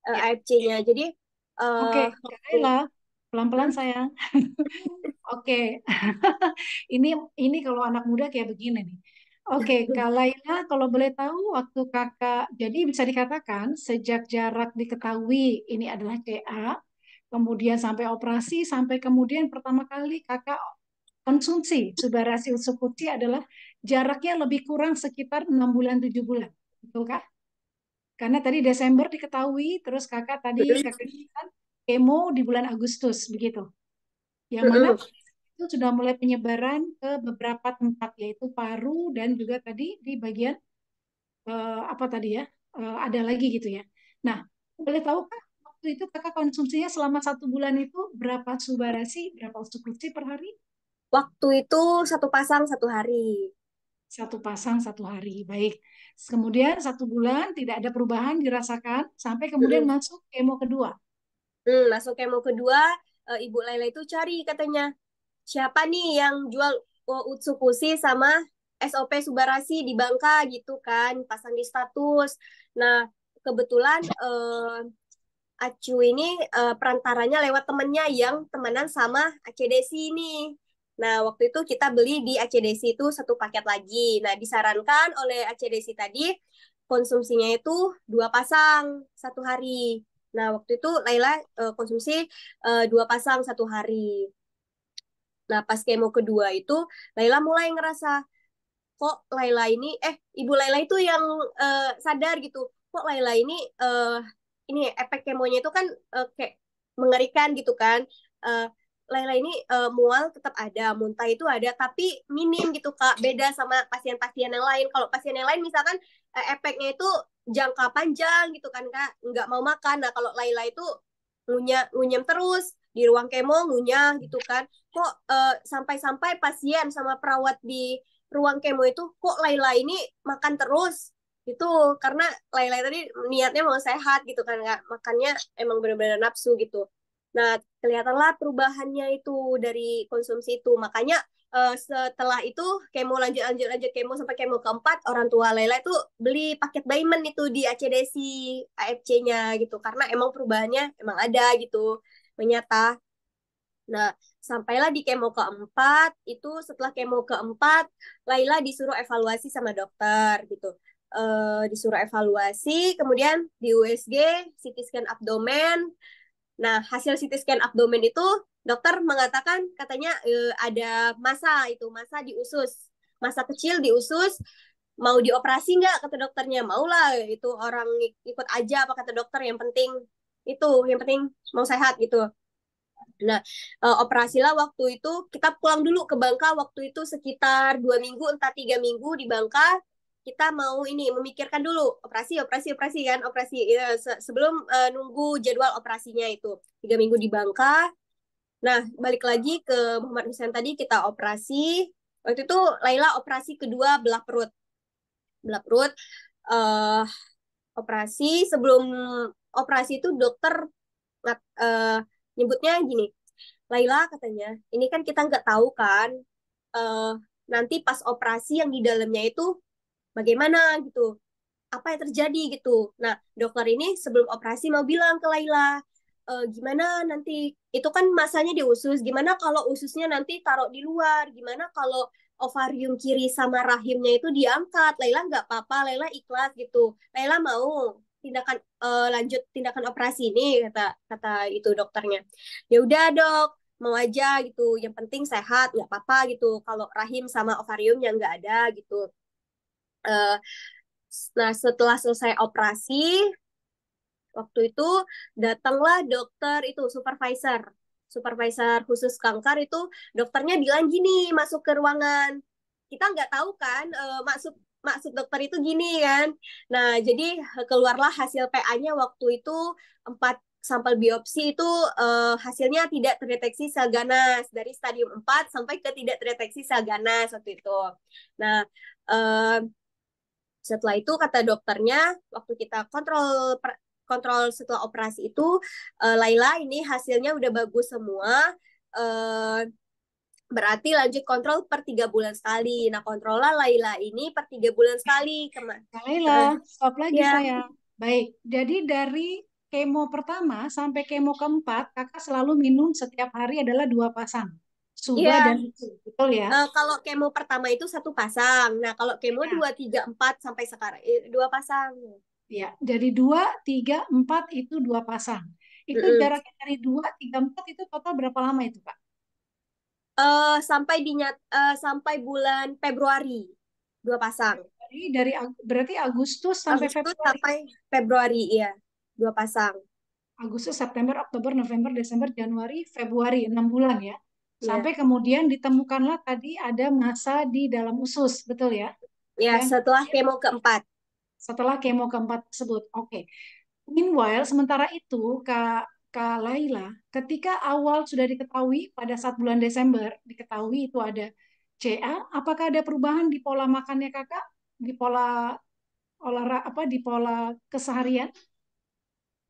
Ya. AFC-nya. Jadi, Oke, Kak waktu Laila, pelan-pelan hmm, sayang. Oke, ini ini kalau anak muda kayak begini nih. Oke, Kak Laila, kalau boleh tahu waktu kakak, jadi bisa dikatakan sejak jarak diketahui ini adalah CA, kemudian sampai operasi, sampai kemudian pertama kali kakak konsumsi Subarasi Utsukushi adalah jaraknya lebih kurang sekitar 6 bulan 7 bulan, betul kah? Karena tadi Desember diketahui, terus kakak tadi kakak katakan kemo di bulan Agustus, begitu. Yang mana itu sudah mulai penyebaran ke beberapa tempat, yaitu paru dan juga tadi di bagian apa tadi ya, ada lagi gitu ya. Nah, boleh tahu kak waktu itu kakak konsumsinya selama 1 bulan itu berapa Subarasi, berapa Utsukushi per hari? waktu itu 1 pasang 1 hari. Satu pasang 1 hari, baik. Kemudian 1 bulan tidak ada perubahan dirasakan sampai kemudian masuk kemo kedua. Masuk kemo kedua, Ibu Laila itu cari katanya siapa nih yang jual Utsukushi sama SOP Subarasi di Bangka gitu kan, pasang di status. Nah, kebetulan Acu ini perantaranya lewat temennya yang temenan sama ACDC ini. Nah, waktu itu kita beli di ACDC itu 1 paket lagi. Nah, disarankan oleh ACDC tadi konsumsinya itu 2 pasang 1 hari. Nah, waktu itu Laila konsumsi 2 pasang 1 hari. Nah, pas kemo kedua itu, Laila mulai ngerasa, kok Laila ini, Ibu Laila itu yang sadar gitu, kok Laila ini efek kemonya itu kan kayak mengerikan gitu kan. Eh, Laila ini mual tetap ada, muntah itu ada, tapi minim gitu Kak. Beda sama pasien-pasien yang lain. Kalau pasien yang lain misalkan efeknya itu jangka panjang gitu kan Kak, nggak mau makan. Nah kalau Laila itu ngunyah terus di ruang kemo ngunyah gitu kan. Kok sampai-sampai pasien sama perawat di ruang kemo itu kok Laila ini makan terus itu karena Laila tadi niatnya mau sehat gitu kan Kak. Makannya emang benar-benar nafsu gitu. Nah, kelihatanlah perubahannya itu dari konsumsi itu. Makanya setelah itu kemo lanjut kemo sampai kemo keempat, orang tua Laila itu beli paket diamond itu di ACDC AFC-nya gitu karena emang perubahannya emang ada gitu menyata. Nah, sampailah di kemo keempat, itu setelah kemo keempat, Laila disuruh evaluasi sama dokter gitu. Disuruh evaluasi, kemudian di USG, CT scan abdomen. Nah, hasil CT scan abdomen itu dokter mengatakan katanya ada massa di usus, massa kecil di usus. Mau dioperasi nggak kata dokternya? Maulah, itu orang ikut aja apa kata dokter, yang penting mau sehat gitu. Nah, operasilah waktu itu kita pulang dulu ke Bangka waktu itu sekitar 2 minggu entah 3 minggu di Bangka. Kita mau ini memikirkan dulu operasi kan sebelum nunggu jadwal operasinya itu 3 minggu di Bangka. Nah, balik lagi ke Muhammad Hussein tadi kita operasi. Waktu itu Laila operasi kedua belah perut. eh Operasi sebelum operasi itu dokter nyebutnya gini, Laila katanya, ini kan kita nggak tahu kan, uh, nanti pas operasi yang di dalamnya itu bagaimana gitu, apa yang terjadi gitu. Nah, dokter ini sebelum operasi mau bilang ke Laila, gimana nanti, itu kan masanya di usus, gimana kalau ususnya nanti taruh di luar, gimana kalau ovarium kiri sama rahimnya itu diangkat. Laila nggak apa-apa, Laila ikhlas gitu. Laila mau lanjut tindakan operasi ini kata kata itu dokternya. Ya udah dok, mau aja gitu. Yang penting sehat, nggak apa-apa gitu. Kalau rahim sama ovariumnya nggak ada gitu. Uh, nah setelah selesai operasi, waktu itu datanglah dokter itu supervisor khusus kanker itu, dokternya bilang gini masuk ke ruangan, kita nggak tahu kan maksud maksud dokter itu gini kan. Nah jadi keluarlah hasil PA-nya waktu itu 4 sampel biopsi itu hasilnya tidak terdeteksi sel ganas dari stadium 4 sampai ke tidak terdeteksi sel ganas waktu itu. Nah setelah itu kata dokternya waktu kita kontrol setelah operasi itu, Laila ini hasilnya udah bagus semua, berarti lanjut kontrol per 3 bulan sekali. Nah kontrolnya Laila ini per 3 bulan sekali Kak Laila, stop lagi ya. saya. Baik, jadi dari kemo pertama sampai kemo keempat, kakak selalu minum setiap hari adalah 2 pasang. Suba Iya, dan itu, betul ya? kalau kemo pertama itu 1 pasang. Nah kalau kemo Ya. 2, 3, 4 sampai sekarang 2 pasang. Ya, dari 2, 3, 4 itu 2 pasang. Itu Mm-mm. jaraknya dari 2, 3, 4 itu total berapa lama itu, Kak? Sampai bulan Februari 2 pasang. Berarti Agustus sampai Agustus Februari. sampai Februari ya 2 pasang. Agustus, September, Oktober, November, Desember, Januari, Februari, 6 bulan ya. Ya, Sampai kemudian ditemukanlah tadi ada massa di dalam usus, betul ya? ya Dan setelah kemo keempat. setelah kemo keempat tersebut, oke. Meanwhile, sementara itu, Kak Laila, ketika awal sudah diketahui pada saat bulan Desember, diketahui itu ada CA, apakah ada perubahan di pola makannya kakak? Di pola di pola keseharian?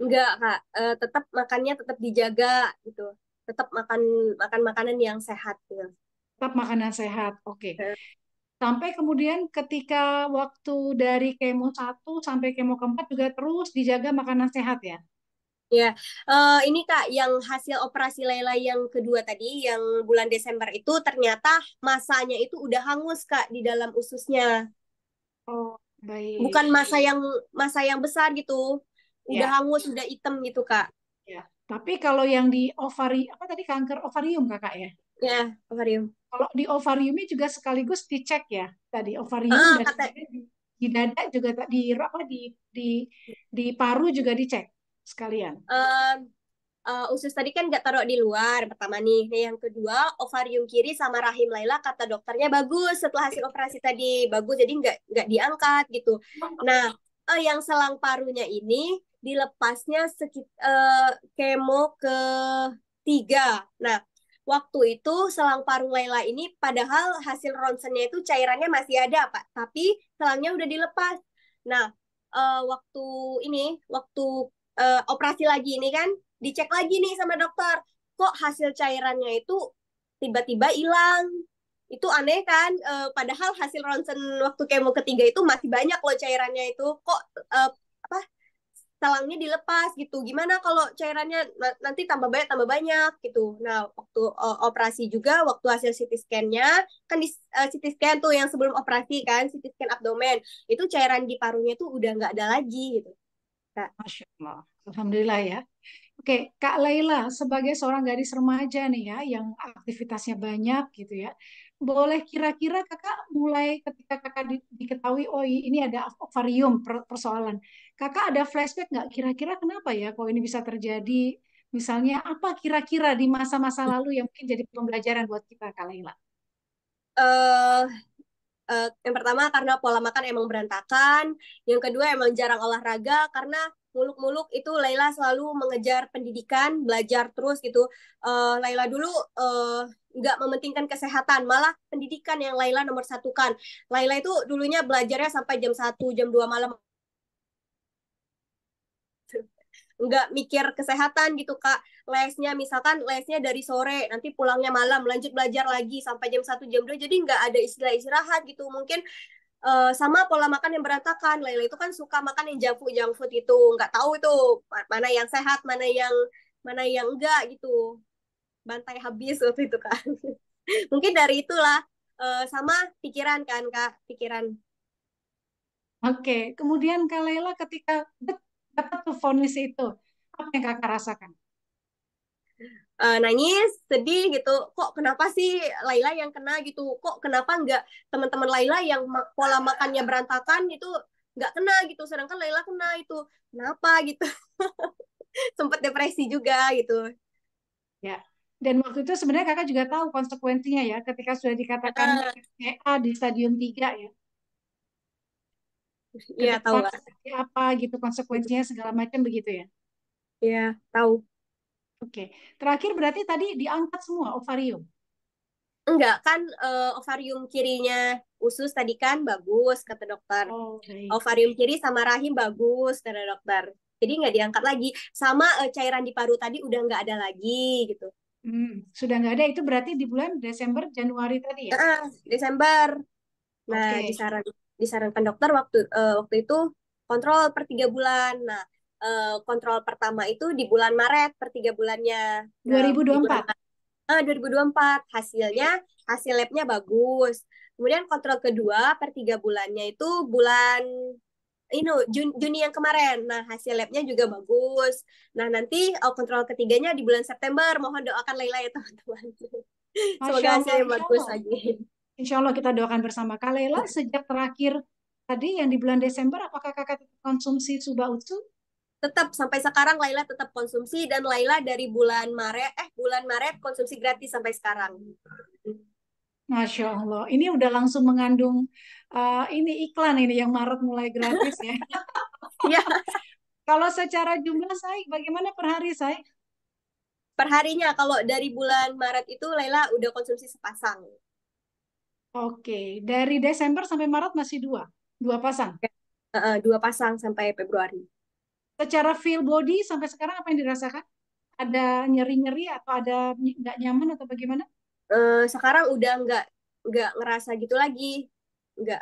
Enggak, Kak. Tetap makannya tetap dijaga gitu. Tetap makan makan makanan yang sehat gitu. Tetap makanan sehat, oke. Sampai kemudian ketika waktu dari kemo 1 sampai kemo keempat juga terus dijaga makanan sehat ya? Ya, ini Kak, yang hasil operasi Laila yang kedua tadi, yang bulan Desember itu ternyata masanya itu udah hangus Kak di dalam ususnya. Oh, baik. Bukan masa yang besar gitu. Udah Ya, hangus, udah hitam gitu Kak. ya. Tapi kalau yang di apa tadi kanker ovarium kakak ya? Ya, ovarium. Kalau di ovariumnya juga sekaligus dicek ya tadi ovarium Heeh, dan kata kemudian di dada juga di apa di di paru juga dicek sekalian. eh, usus tadi kan nggak taruh di luar pertama nih. Nah, yang kedua ovarium kiri sama rahim Laila kata dokternya bagus setelah hasil operasi tadi bagus, jadi nggak diangkat gitu. Nah, yang selang parunya ini dilepasnya kemo ketiga. Nah, waktu itu selang paru Laila ini padahal hasil ronsennya itu cairannya masih ada Pak, tapi selangnya udah dilepas. Nah, waktu operasi lagi ini kan dicek lagi nih sama dokter, kok hasil cairannya itu tiba-tiba hilang. Itu aneh kan? Padahal hasil ronsen waktu kemo ketiga itu masih banyak loh cairannya itu. Kok apa selangnya dilepas gitu. Gimana kalau cairannya nanti tambah banyak gitu. Nah, waktu operasi juga, waktu hasil CT scan-nya, kan di CT scan tuh yang sebelum operasi kan, CT scan abdomen, itu cairan di parunya tuh udah nggak ada lagi gitu. Kak. Masya Allah. Alhamdulillah ya. Oke, Kak Laila, sebagai seorang gadis remaja nih ya, yang aktivitasnya banyak gitu ya, boleh kira-kira kakak mulai ketika kakak diketahui, oh ini ada ovarium persoalan. Kakak ada flashback nggak kira-kira kenapa ya kok ini bisa terjadi? Misalnya apa kira-kira di masa-masa lalu yang mungkin jadi pembelajaran buat kita, Kak Laila? eh yang pertama karena pola makan emang berantakan, yang kedua emang jarang olahraga karena muluk-muluk itu Laila selalu mengejar pendidikan, belajar terus gitu. Laila dulu nggak mementingkan kesehatan, malah pendidikan yang Laila nomor satukan. Laila itu dulunya belajarnya sampai jam 1, jam 2 malam, nggak mikir kesehatan gitu Kak. Misalkan lesnya dari sore, nanti pulangnya malam, lanjut belajar lagi sampai jam 1, jam 2, jadi nggak ada istilah istirahat gitu. Mungkin sama pola makan yang berantakan. Laila itu kan suka makan yang junk food itu, nggak tahu itu mana yang sehat, mana yang enggak gitu. Bantai habis waktu itu kan. Mungkin dari itulah, sama pikiran kan Kak, pikiran. Oke, kemudian Kak Laila ketika dapat tuh vonis itu, apa yang kakak rasakan? Nangis, sedih gitu. Kok kenapa sih Laila yang kena gitu? Kok kenapa nggak teman-teman Laila yang pola makannya berantakan itu nggak kena gitu? Sedangkan Laila kena itu. Kenapa gitu? Sempat depresi juga gitu. Ya. Dan waktu itu sebenarnya kakak juga tahu konsekuensinya ya, ketika sudah dikatakan Ah, FCA di stadium 3 ya, ke Iya tahu depan Kak. seperti apa gitu konsekuensinya segala macam begitu ya. Iya tahu. Oke. Terakhir berarti tadi diangkat semua ovarium. Enggak kan, ovarium kirinya usus tadi kan bagus kata dokter. Oh, baik. Ovarium kiri sama rahim bagus kata dokter. Jadi nggak diangkat lagi. Sama cairan di paru tadi udah nggak ada lagi gitu. Sudah nggak ada itu berarti di bulan Desember Januari tadi ya. Desember. Nah, Oke. disarankan dokter waktu itu kontrol per 3 bulan. Nah, kontrol pertama itu di bulan Maret per 3 bulannya. Nah, di bulan 2024. 2024 hasilnya, hasil labnya bagus. Kemudian kontrol kedua per 3 bulannya itu bulan Juni yang kemarin. Nah, hasil labnya juga bagus. Nah, nanti kontrol ketiganya di bulan September. Mohon doakan Laila ya teman-teman. Masya Semoga Allah, hasilnya Insya bagus Allah. lagi. Insya Allah kita doakan bersama. Kak Laila, sejak terakhir tadi yang di bulan Desember, apakah kakak tetap konsumsi Suba Utsu? Tetap sampai sekarang Laila tetap konsumsi, dan Laila dari bulan Maret konsumsi gratis sampai sekarang. Masya Allah, ini udah langsung mengandung ini iklan ini yang Maret mulai gratis ya. Ya, Kalau secara jumlah saya, bagaimana per hari saya? perharinya kalau dari bulan Maret itu Laila udah konsumsi sepasang. Oke, dari Desember sampai Maret masih dua pasang. 2 pasang sampai Februari. Secara feel body sampai sekarang apa yang dirasakan? Ada nyeri-nyeri atau ada nggak nyaman atau bagaimana? Sekarang udah nggak ngerasa gitu lagi, nggak,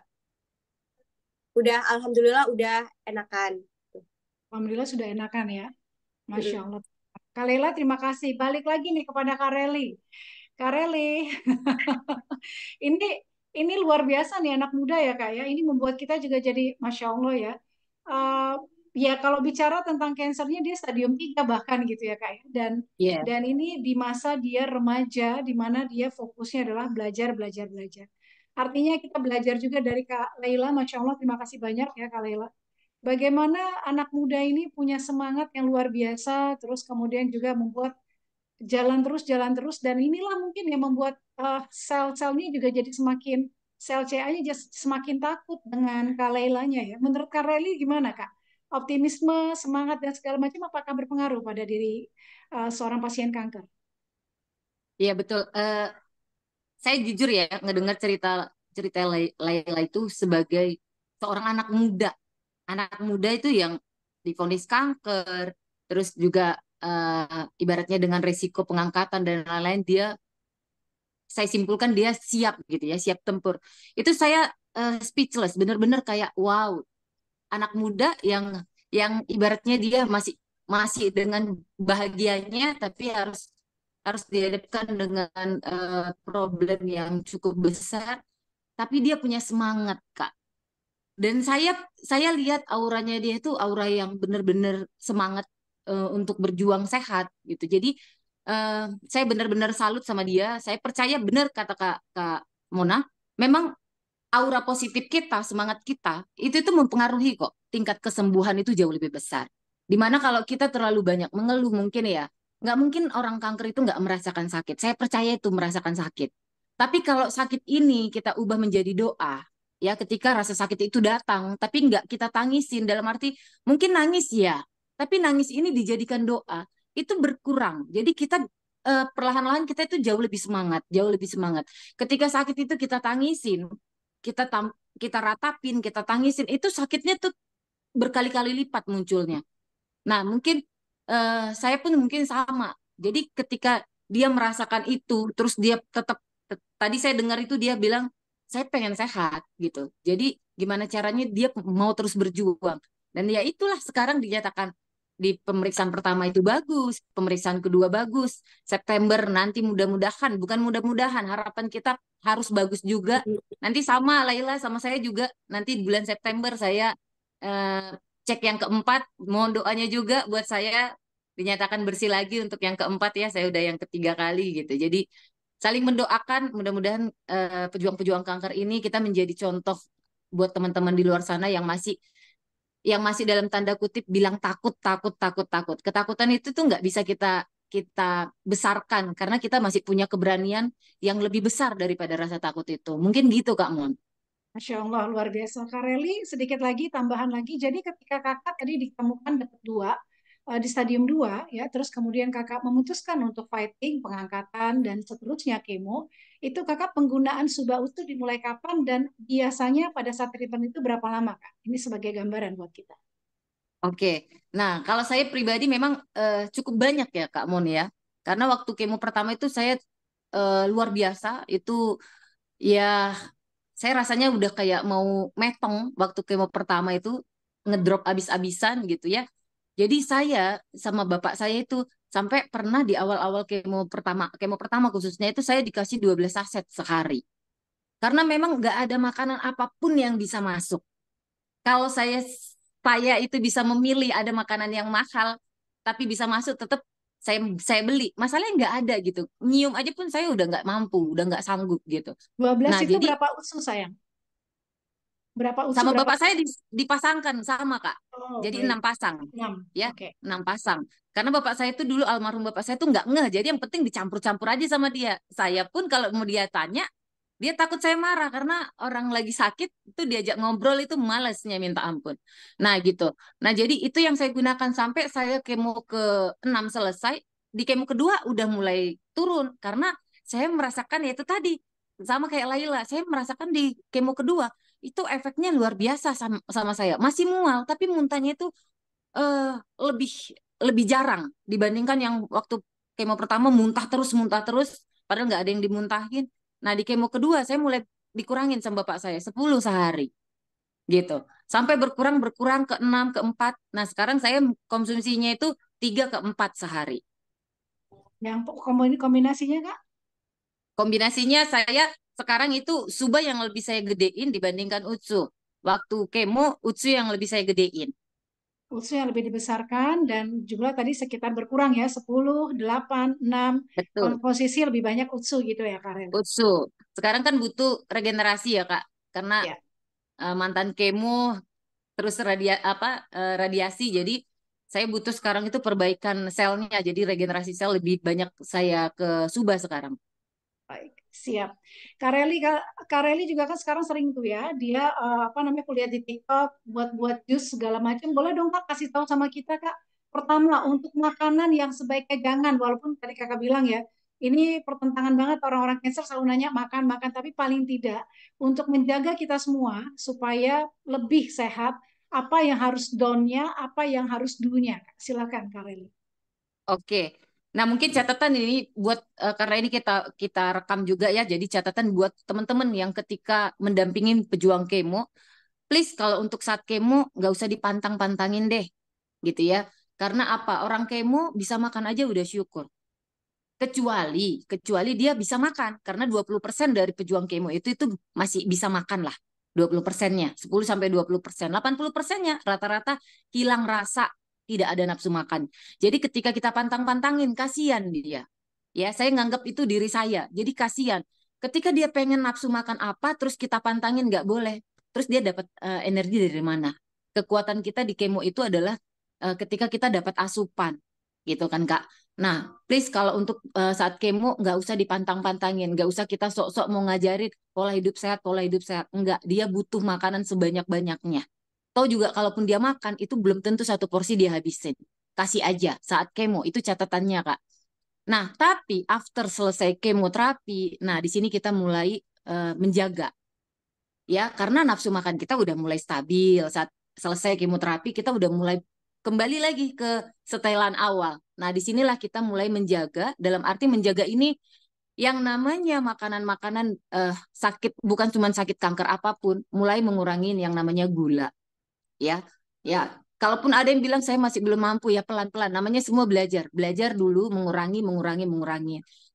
udah alhamdulillah udah enakan. Alhamdulillah sudah enakan ya. Masya Mm-mm. Allah. Kak Lela, terima kasih. Balik lagi nih kepada Kak Reli. Kak Reli, ini ini luar biasa nih anak muda ya Kak ya. Ini membuat kita juga jadi Masya Allah ya. Eh, ya kalau bicara tentang kansernya dia stadium 3 bahkan gitu ya Kak ya. Iya. Dan ini di masa dia remaja di mana dia fokusnya adalah belajar, belajar, belajar. Artinya kita belajar juga dari Kak Leila. Masya Allah, terima kasih banyak ya Kak Leila. bagaimana anak muda ini punya semangat yang luar biasa, terus kemudian juga membuat jalan terus, dan inilah mungkin yang membuat sel-selnya juga jadi semakin, sel CA-nya semakin takut dengan Kak Leilanya ya. Menurut Kak Reli gimana Kak? Optimisme, semangat dan segala macam apakah berpengaruh pada diri seorang pasien kanker? Iya betul. Saya jujur ya ngedengar cerita cerita Laila itu sebagai seorang anak muda. Anak muda itu yang divonis kanker, terus juga ibaratnya dengan risiko pengangkatan dan lain-lain, saya simpulkan dia siap gitu ya, siap tempur. Itu saya speechless, bener-bener kayak wow, anak muda yang ibaratnya dia masih masih dengan bahagianya, tapi harus dihadapkan dengan problem yang cukup besar, tapi dia punya semangat, Kak. Dan saya lihat auranya dia itu aura yang benar-benar semangat untuk berjuang sehat gitu. Jadi saya benar-benar salut sama dia. Saya percaya benar kata Kak Mona, memang aura positif kita, semangat kita, itu mempengaruhi kok tingkat kesembuhan itu jauh lebih besar. Dimana kalau kita terlalu banyak mengeluh mungkin ya, nggak mungkin orang kanker itu nggak merasakan sakit. Saya percaya itu merasakan sakit. Tapi kalau sakit ini kita ubah menjadi doa, ya ketika rasa sakit itu datang, tapi nggak kita tangisin, dalam arti mungkin nangis ya, tapi nangis ini dijadikan doa, itu berkurang. Jadi kita perlahan-lahan kita itu jauh lebih semangat, jauh lebih semangat. Ketika sakit itu kita tangisin, kita ratapin, kita tangisin, itu sakitnya tuh berkali-kali lipat munculnya. Nah, mungkin saya pun mungkin sama. Jadi ketika dia merasakan itu, terus dia tetap, tadi saya dengar itu dia bilang, saya pengen sehat gitu. Jadi gimana caranya dia mau terus berjuang. Dan ya itulah sekarang dinyatakan di pemeriksaan pertama itu bagus, pemeriksaan kedua bagus. September nanti mudah-mudahan, bukan mudah-mudahan, harapan kita harus bagus juga. Nanti sama Laila sama saya juga, nanti bulan September saya eh, cek yang keempat, mohon doanya juga buat saya dinyatakan bersih lagi untuk yang keempat ya, saya udah yang ketiga kali gitu. Jadi saling mendoakan, mudah-mudahan pejuang-pejuang kanker ini kita menjadi contoh buat teman-teman di luar sana yang masih dalam tanda kutip bilang takut, takut, takut, takut. Ketakutan itu tuh nggak bisa kita kita besarkan karena kita masih punya keberanian yang lebih besar daripada rasa takut itu. Mungkin gitu Kak Mon. Masya Allah, luar biasa. Kak Reli, sedikit lagi, tambahan lagi. Jadi ketika kakak tadi ditemukan dapat dua, di stadium 2, ya, terus kemudian kakak memutuskan untuk fighting, pengangkatan, dan seterusnya kemo, itu kakak penggunaan Suba itu dimulai kapan dan biasanya pada saat treatment itu berapa lama, Kak? Ini sebagai gambaran buat kita. Oke, nah kalau saya pribadi memang cukup banyak ya Kak Mon ya, karena waktu kemo pertama itu saya luar biasa, itu ya saya rasanya udah kayak mau metong waktu kemo pertama itu ngedrop abis-abisan gitu ya. Jadi saya sama bapak saya itu sampai pernah di awal-awal kemo pertama khususnya itu saya dikasih 12 saset sehari. Karena memang nggak ada makanan apapun yang bisa masuk. Kalau saya itu bisa memilih ada makanan yang mahal tapi bisa masuk, tetap saya beli. Masalahnya nggak ada gitu. Nyium aja pun saya udah nggak mampu, udah nggak sanggup gitu. 12 Nah, itu jadi berapa usus, sayang? Berapa usus, sama berapa? bapak saya dipasangkan sama Kak. Oh, Jadi baik. 6 pasang, 6. ya, Oke. 6 pasang. Karena bapak saya itu dulu almarhum bapak saya tuh nggak ngeh. Jadi yang penting dicampur-campur aja sama dia. Saya pun kalau mau dia tanya, dia takut saya marah karena orang lagi sakit itu diajak ngobrol itu malesnya minta ampun. Nah gitu. Nah jadi itu yang saya gunakan sampai saya kemo ke 6 selesai. Di kemo kedua udah mulai turun karena saya merasakan ya itu tadi sama kayak Laila. Saya merasakan di kemo kedua itu efeknya luar biasa sama saya. Masih mual tapi muntahnya itu eh, lebih lebih jarang dibandingkan yang waktu kemo pertama muntah terus padahal nggak ada yang dimuntahin. Nah di kemo kedua saya mulai dikurangin sama bapak saya 10 sehari gitu sampai berkurang berkurang ke 6 ke 4. Nah sekarang saya konsumsinya itu 3 ke 4 sehari. Yang kombinasinya, Kak? Kombinasinya saya sekarang itu suba yang lebih saya gedein dibandingkan utsu. Waktu kemo utsu yang lebih saya gedein. Utsu yang lebih dibesarkan dan jumlah tadi sekitar berkurang ya, 10, 8, 6. Betul. Komposisi lebih banyak utsu gitu ya, Karen? Utsu. Sekarang kan butuh regenerasi ya Kak, karena Ya. mantan kemo terus radiasi. Jadi saya butuh sekarang itu perbaikan selnya. Jadi regenerasi sel lebih banyak saya ke Subah sekarang. Baik, siap. Kareli juga kan sekarang sering tuh ya, dia apa namanya kuliah di TikTok, buat-buat jus segala macam. Boleh dong Kak kasih tahu sama kita Kak. Pertama, untuk makanan yang sebaiknya jangan, walaupun tadi Kakak bilang ya, ini pertentangan banget orang-orang cancer selalu nanya makan makan, tapi paling tidak untuk menjaga kita semua supaya lebih sehat, apa yang harus down-nya, apa yang harus do-nya. Silakan Kareli. Oke. Nah, mungkin catatan ini buat karena ini kita kita rekam juga ya. Jadi catatan buat teman-teman yang ketika mendampingin pejuang kemo, please kalau untuk saat kemo nggak usah dipantang-pantangin deh, gitu ya. Karena apa? Orang kemo bisa makan aja udah syukur. Kecuali dia bisa makan karena 20% dari pejuang kemo itu masih bisa makan lah. 20%-nya, 10 sampai 20%. 80%-nya rata-rata hilang rasa, tidak ada nafsu makan. Jadi ketika kita pantang-pantangin, kasihan dia. Ya, saya nganggap itu diri saya. Jadi kasihan. Ketika dia pengen nafsu makan apa, terus kita pantangin nggak boleh. Terus dia dapat energi dari mana? Kekuatan kita di kemo itu adalah ketika kita dapat asupan, gitu kan Kak. Nah, please kalau untuk saat kemo nggak usah dipantang-pantangin, nggak usah kita sok-sok mau ngajarin pola hidup sehat. Enggak, dia butuh makanan sebanyak-banyaknya. Tahu juga kalaupun dia makan itu belum tentu satu porsi dia habisin. Kasih aja saat kemo itu catatannya Kak. Nah, tapi after selesai kemoterapi, nah di sini kita mulai menjaga ya karena nafsu makan kita udah mulai stabil saat selesai kemoterapi kita udah mulai kembali lagi ke setelan awal. Nah, disinilah kita mulai menjaga dalam arti menjaga ini yang namanya makanan-makanan sakit bukan cuma sakit kanker apapun, mulai mengurangi yang namanya gula ya. Ya, kalaupun ada yang bilang saya masih belum mampu ya pelan-pelan. Namanya semua belajar. Belajar dulu mengurangi.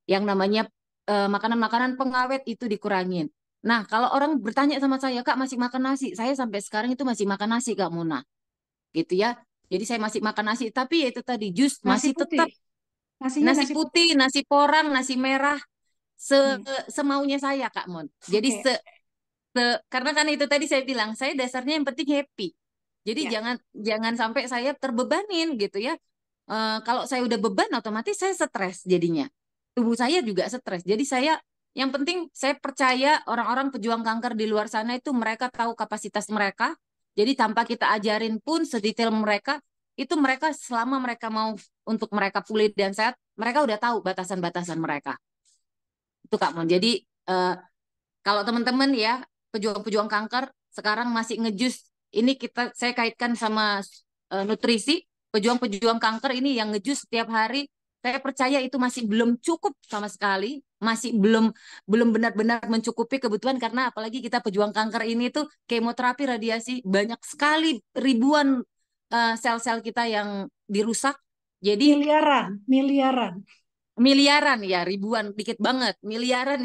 Yang namanya makanan-makanan pengawet itu dikurangin. Nah, kalau orang bertanya sama saya, Kak masih makan nasi? Saya sampai sekarang itu masih makan nasi, Kak Mona. Gitu ya. Jadi saya masih makan nasi, tapi ya itu tadi jus Nasi masih putih. tetap Nasinya nasi nasi putih. putih, nasi porang, nasi merah Hmm. semaunya saya, Kak Mon. Jadi Oke. karena kan itu tadi saya bilang, saya dasarnya yang penting happy. Jadi Ya. jangan jangan sampai saya terbebanin gitu ya. Kalau saya udah beban otomatis saya stres jadinya. Tubuh saya juga stres. Jadi saya yang penting saya percaya orang-orang pejuang kanker di luar sana itu mereka tahu kapasitas mereka. Jadi tanpa kita ajarin pun sedetail mereka, itu mereka selama mereka mau untuk mereka pulih dan sehat, mereka udah tahu batasan-batasan mereka. Itu Kak Mon. Jadi eh, kalau teman-teman ya pejuang-pejuang kanker sekarang masih ngejus, ini saya kaitkan sama nutrisi. Pejuang-pejuang kanker ini yang ngejus setiap hari, saya percaya itu masih belum cukup sama sekali, masih belum belum benar-benar mencukupi kebutuhan karena apalagi kita pejuang kanker ini tuh kemoterapi, radiasi, banyak sekali ribuan sel-sel kita yang dirusak. Jadi Miliaran. miliaran ya, ribuan, dikit banget, miliaran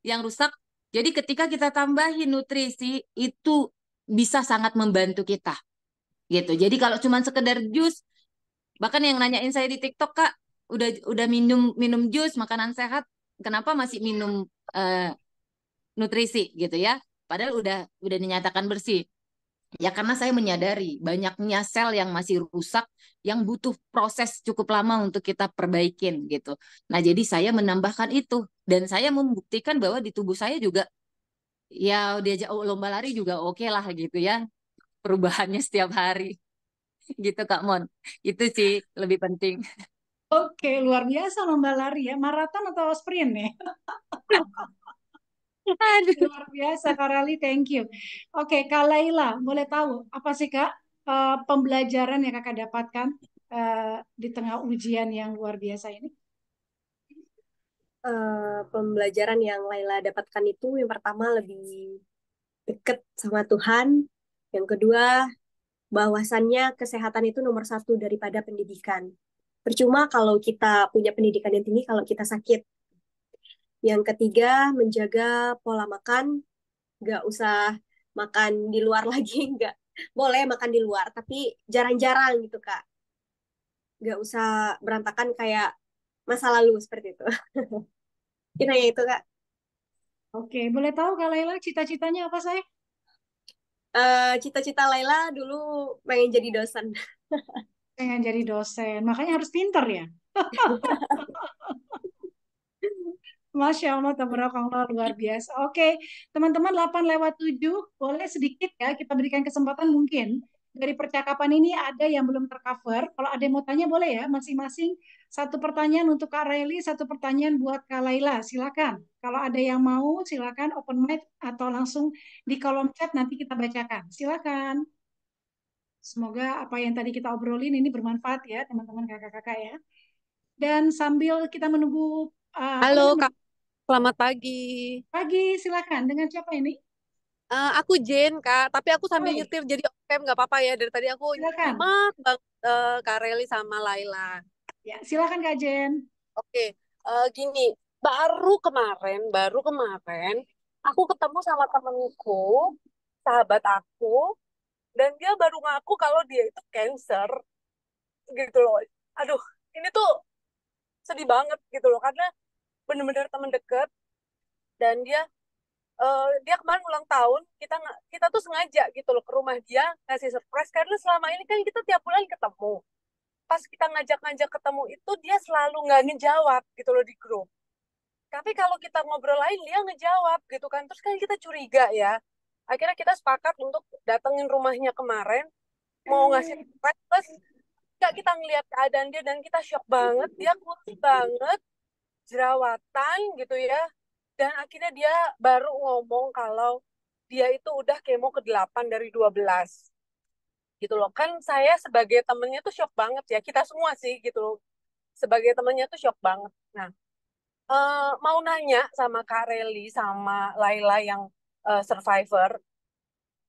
yang rusak. Jadi ketika kita tambahin nutrisi itu bisa sangat membantu kita gitu. Jadi kalau cuma sekedar jus, bahkan yang nanyain saya di TikTok, Kak, udah minum minum jus makanan sehat, kenapa masih minum eh, nutrisi gitu ya? Padahal udah dinyatakan bersih. Ya karena saya menyadari banyaknya sel yang masih rusak yang butuh proses cukup lama untuk kita perbaikin gitu. Nah, jadi saya menambahkan itu dan saya membuktikan bahwa di tubuh saya juga ya diajak lomba lari juga oke lah gitu ya. Perubahannya setiap hari gitu Kak Mon. Itu sih lebih penting. Oke, luar biasa lomba lari ya. Maraton atau sprint nih? Aduh. Luar biasa, Kak Rali. Thank you. Oke, Kak Laila, boleh tahu apa sih Kak pembelajaran yang Kakak dapatkan di tengah ujian yang luar biasa ini? Pembelajaran yang Laila dapatkan itu yang pertama lebih dekat sama Tuhan, yang kedua bahwasannya kesehatan itu nomor satu daripada pendidikan. Percuma kalau kita punya pendidikan yang tinggi kalau kita sakit. Yang ketiga menjaga pola makan, nggak usah makan di luar lagi, nggak boleh makan di luar, tapi jarang-jarang gitu Kak. Nggak usah berantakan kayak masa lalu seperti itu. Kira itu Kak. Oke, boleh tahu Kak Laila cita-citanya apa saya? Cita-cita Laila dulu pengen jadi dosen. Pengen jadi dosen, makanya harus pinter ya. Masya Allah, tabarakallah, luar biasa. Oke, teman-teman 8:07, boleh sedikit ya kita berikan kesempatan mungkin. Dari percakapan ini ada yang belum tercover. Kalau ada yang mau tanya boleh ya, masing-masing satu pertanyaan untuk Kak Raili, satu pertanyaan buat Kak Laila. Silakan. Kalau ada yang mau, silakan open mic atau langsung di kolom chat nanti kita bacakan. Silakan. Semoga apa yang tadi kita obrolin ini bermanfaat ya, teman-teman kakak-kakak ya. Dan sambil kita menunggu apa Halo namanya? Kak, selamat pagi. Pagi, silakan. Dengan siapa ini? Aku Jen Kak, tapi aku sambil Oi, nyetir jadi oke nggak apa-apa ya. Dari tadi aku silakan. nyimak banget Kak Reli sama Laila. Ya, silakan Kak Jen. Oke, gini, baru kemarin aku ketemu sama temenku, sahabat aku, dan dia baru ngaku kalau dia itu cancer gitu loh. Aduh, ini tuh sedih banget gitu loh, karena bener-bener temen deket dan dia kemarin ulang tahun, kita tuh sengaja gitu loh ke rumah dia ngasih surprise, karena selama ini kan kita tiap bulan ketemu. Pas kita ngajak-ngajak ketemu itu dia selalu nggak ngejawab gitu loh di grup. Tapi kalau kita ngobrol lain dia ngejawab gitu kan. Terus kan kita curiga ya. Akhirnya kita sepakat untuk datengin rumahnya kemarin, mau ngasih surprise. Terus kita ngeliat keadaan dia dan kita shock banget. Dia kurus banget, jerawatan gitu ya. Dan akhirnya dia baru ngomong kalau dia itu udah kemo ke-8 dari 12. Gitu loh. Kan saya sebagai temennya tuh shock banget ya. Kita semua sih gitu loh. Sebagai temennya tuh shock banget. Nah, mau nanya sama Kak Reli sama Laila yang survivor,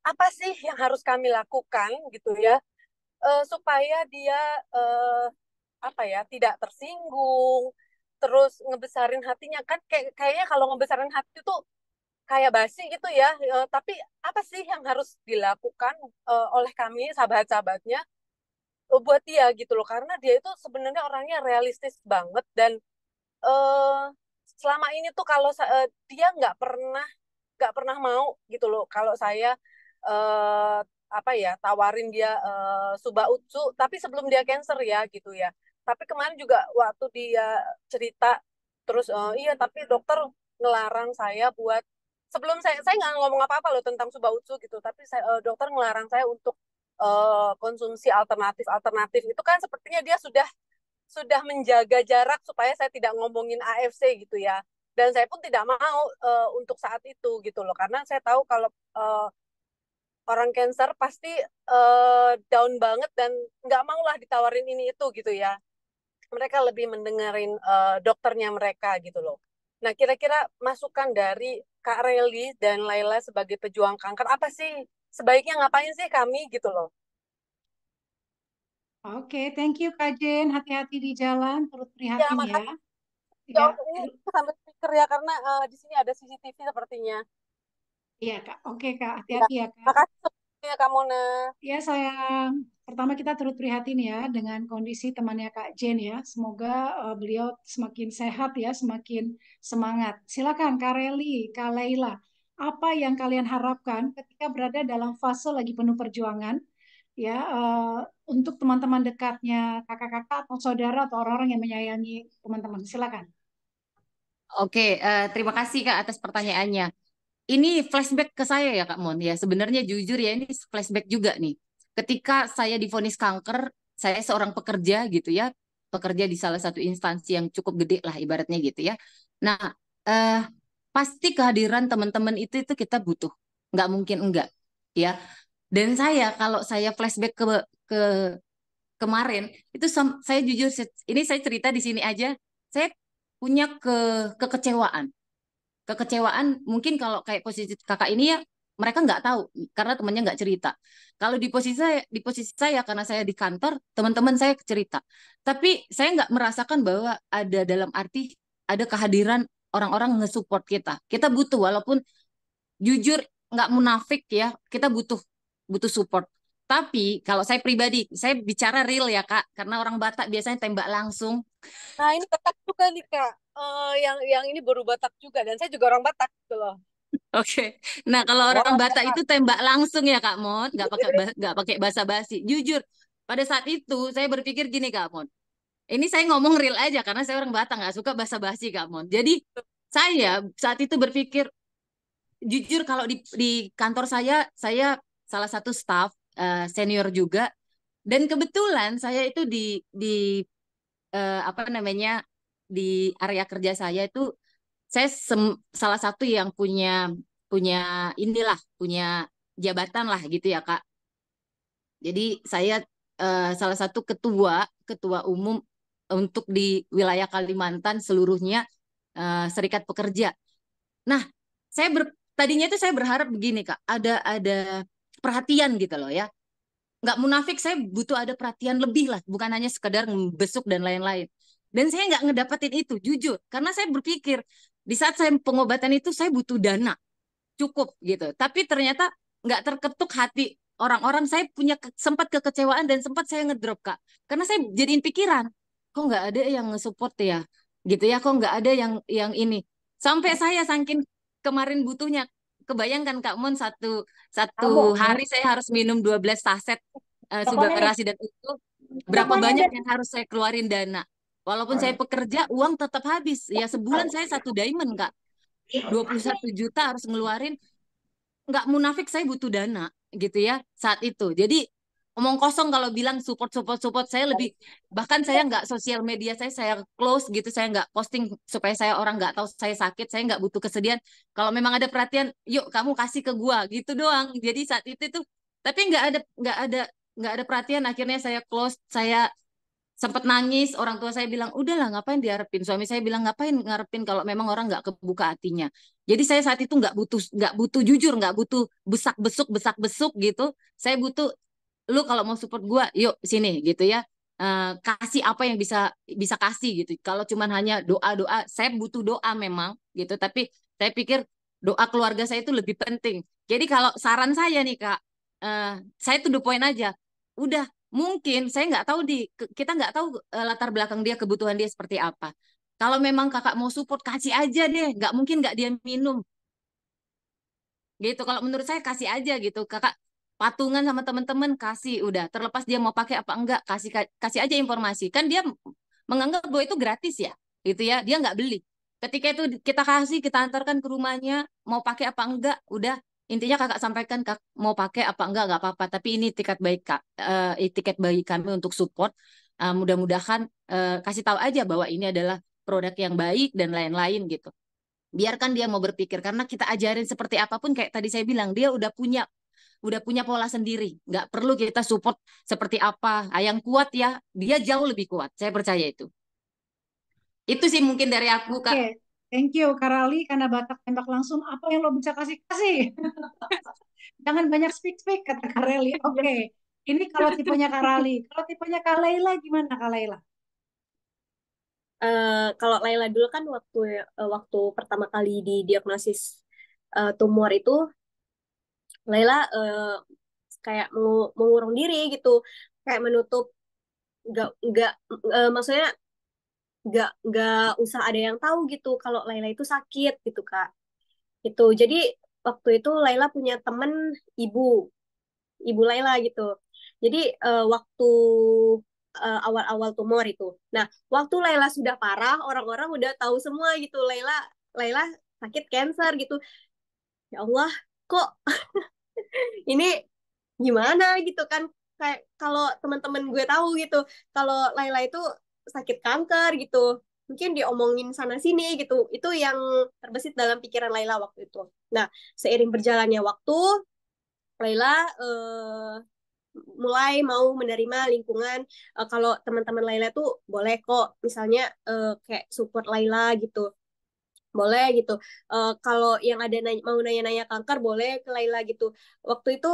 apa sih yang harus kami lakukan gitu ya, supaya dia eh, apa ya, tidak tersinggung, terus ngebesarin hatinya kan, kayaknya kalau ngebesarin hati tuh kayak basi gitu ya. Tapi apa sih yang harus dilakukan oleh kami sahabat-sahabatnya buat dia gitu loh, karena dia itu sebenarnya orangnya realistis banget dan eh selama ini tuh kalau dia nggak pernah mau gitu loh kalau saya eh apa ya, tawarin dia Suba Utsu, tapi sebelum dia cancer ya gitu ya. Tapi kemarin juga waktu dia cerita, terus iya tapi dokter ngelarang saya buat, sebelum saya nggak ngomong apa-apa loh tentang Suba Utsu gitu, tapi dokter ngelarang saya untuk konsumsi alternatif itu kan, sepertinya dia sudah menjaga jarak supaya saya tidak ngomongin AFC gitu ya. Dan saya pun tidak mau untuk saat itu gitu loh, karena saya tahu kalau orang cancer pasti down banget dan nggak mau lah ditawarin ini itu gitu ya. Mereka lebih mendengarin dokternya mereka gitu loh. Nah, kira-kira masukan dari Kak Reli dan Laila sebagai pejuang kanker apa sih? Sebaiknya ngapain sih kami gitu loh? Oke, thank you Kak Jen. Hati-hati di jalan, turut Ya, prihatin ya. makasih. Ya, Ini sambil speaker ya, karena di sini ada CCTV sepertinya. iya Kak. Oke Kak, Ya, hati-hati ya Kak. makasih semuanya Kak Mona. Ya sayang, pertama kita turut prihatin ya dengan kondisi temannya Kak Jen ya. Semoga beliau semakin sehat ya, semakin semangat. Silakan Kak Reli, Kak Laila. Apa yang kalian harapkan ketika berada dalam fase lagi penuh perjuangan ya, untuk teman-teman dekatnya kakak-kakak atau saudara atau orang-orang yang menyayangi teman-teman. Silakan. Oke, terima kasih Kak atas pertanyaannya. Ini flashback ke saya ya Kak Mon ya. Sebenarnya jujur ya, ini flashback juga nih. Ketika saya divonis kanker, saya seorang pekerja gitu ya, pekerja di salah satu instansi yang cukup gede lah ibaratnya gitu ya. Nah, eh, pasti kehadiran teman-teman itu kita butuh, nggak mungkin enggak ya. Dan saya kalau saya flashback ke kemarin itu saya jujur, ini saya cerita di sini aja, saya punya kekecewaan. Kekecewaan mungkin kalau kayak posisi kakak ini ya, mereka nggak tahu karena temannya nggak cerita. Kalau di posisi saya karena saya di kantor, teman-teman saya cerita. Tapi saya nggak merasakan bahwa ada, dalam arti ada kehadiran orang-orang nge-support kita. Kita butuh, walaupun jujur nggak munafik ya, kita butuh butuh support. Tapi kalau saya pribadi, saya bicara real ya Kak, karena orang Batak biasanya tembak langsung. Nah, ini Batak juga nih Kak. Yang ini baru Batak juga, dan saya juga orang Batak gitu loh. Oke. Nah, kalau Wah, orang Batak itu tembak langsung ya Kak Mon, nggak pakai basa-basi. Jujur, pada saat itu saya berpikir gini Kak Mon. Ini saya ngomong real aja karena saya orang Batak nggak suka basa-basi Kak Mon. Jadi saya saat itu berpikir jujur kalau di kantor saya salah satu staff senior juga dan kebetulan saya itu di apa namanya di area kerja saya itu saya salah satu yang punya punya inilah punya jabatan lah gitu ya Kak. Jadi saya salah satu ketua ketua umum untuk di wilayah Kalimantan seluruhnya Serikat Pekerja. Nah, tadinya itu saya berharap begini Kak, ada perhatian gitu loh ya. Nggak munafik, saya butuh ada perhatian lebih lah, bukan hanya sekedar besuk dan lain-lain. Dan saya nggak ngedapetin itu, jujur. Karena saya berpikir, di saat saya pengobatan itu, saya butuh dana, cukup gitu. Tapi ternyata nggak terketuk hati orang-orang, saya punya sempat kekecewaan dan sempat saya ngedrop, Kak. Karena saya jadiin pikiran, kok nggak ada yang nge-support ya? Gitu ya, kok nggak ada yang ini. Sampai saya saking kemarin butuhnya, kebayangkan Kak Mon satu satu hari saya harus minum 12 saset Subarasi dan itu berapa banyak yang harus saya keluarin dana. Walaupun saya pekerja, uang tetap habis. Ya sebulan saya 1 diamond, Kak. 21 juta harus ngeluarin. Nggak munafik, saya butuh dana gitu ya saat itu. Jadi omong kosong kalau bilang support support support, saya lebih, bahkan saya nggak sosial media, saya close gitu, saya nggak posting supaya saya orang nggak tahu saya sakit, saya nggak butuh kesedihan. Kalau memang ada perhatian, yuk kamu kasih ke gua gitu doang. Jadi saat itu tuh, tapi nggak ada perhatian. Akhirnya saya close, saya sempat nangis. Orang tua saya bilang, udahlah ngapain diharapin. Suami saya bilang, ngapain ngarepin kalau memang orang nggak kebuka hatinya. Jadi saya saat itu nggak butuh jujur, nggak butuh besak besuk gitu. Saya butuh, lu kalau mau support gua, yuk sini gitu ya. Kasih apa yang bisa bisa kasih gitu. Kalau cuman hanya doa doa, saya butuh doa memang gitu. Tapi saya pikir doa keluarga saya itu lebih penting. Jadi kalau saran saya nih Kak, eh, saya to the point aja. Udah, mungkin saya nggak tahu kita nggak tahu latar belakang dia, kebutuhan dia seperti apa. Kalau memang kakak mau support, kasih aja deh. Nggak mungkin nggak dia minum gitu. Kalau menurut saya kasih aja gitu. Kakak patungan sama teman-teman, kasih udah. Terlepas dia mau pakai apa enggak, kasih kasih aja informasi. Kan dia menganggap bahwa itu gratis ya, gitu ya. Dia nggak beli. Ketika itu kita kasih, kita antarkan ke rumahnya, mau pakai apa enggak, udah. Intinya kakak sampaikan kak mau pakai apa enggak, nggak apa-apa. Tapi ini tiket baik kak, tiket bagi kami untuk support. Mudah-mudahan kasih tahu aja bahwa ini adalah produk yang baik dan lain-lain gitu. Biarkan dia mau berpikir, karena kita ajarin seperti apapun, kayak tadi saya bilang, dia udah punya pola sendiri, nggak perlu kita support seperti apa. Yang kuat ya, dia jauh lebih kuat, saya percaya itu sih mungkin dari aku Kak. Oke, thank you Kak Rali, karena Batak tembak langsung. Apa yang lo bisa kasih? Jangan banyak speak-speak, kata Kak Rali. Oke, ini kalau tipenya Kak Rali. Kalau tipenya Kak Laila gimana Kak Laila? Kalau Laila dulu kan waktu pertama kali didiagnosis tumor itu, Laila kayak mengurung diri gitu, kayak menutup, nggak maksudnya nggak usah ada yang tahu gitu kalau Laila itu sakit gitu Kak. Itu jadi waktu itu Laila punya temen ibu ibu Laila gitu. Jadi waktu awal-awal tumor itu. Nah, waktu Laila sudah parah, orang-orang udah tahu semua gitu. Laila Laila sakit cancer gitu. Ya Allah, kok ini gimana gitu kan? Kayak kalau teman-teman gue tahu gitu, kalau Laila itu sakit kanker gitu, mungkin diomongin sana sini gitu. Itu yang terbesit dalam pikiran Laila waktu itu. Nah, seiring berjalannya waktu, Laila mulai mau menerima lingkungan, kalau teman-teman Laila tuh boleh kok misalnya kayak support Laila gitu, boleh gitu. Kalau yang ada mau nanya-nanya kanker boleh ke Laila gitu. Waktu itu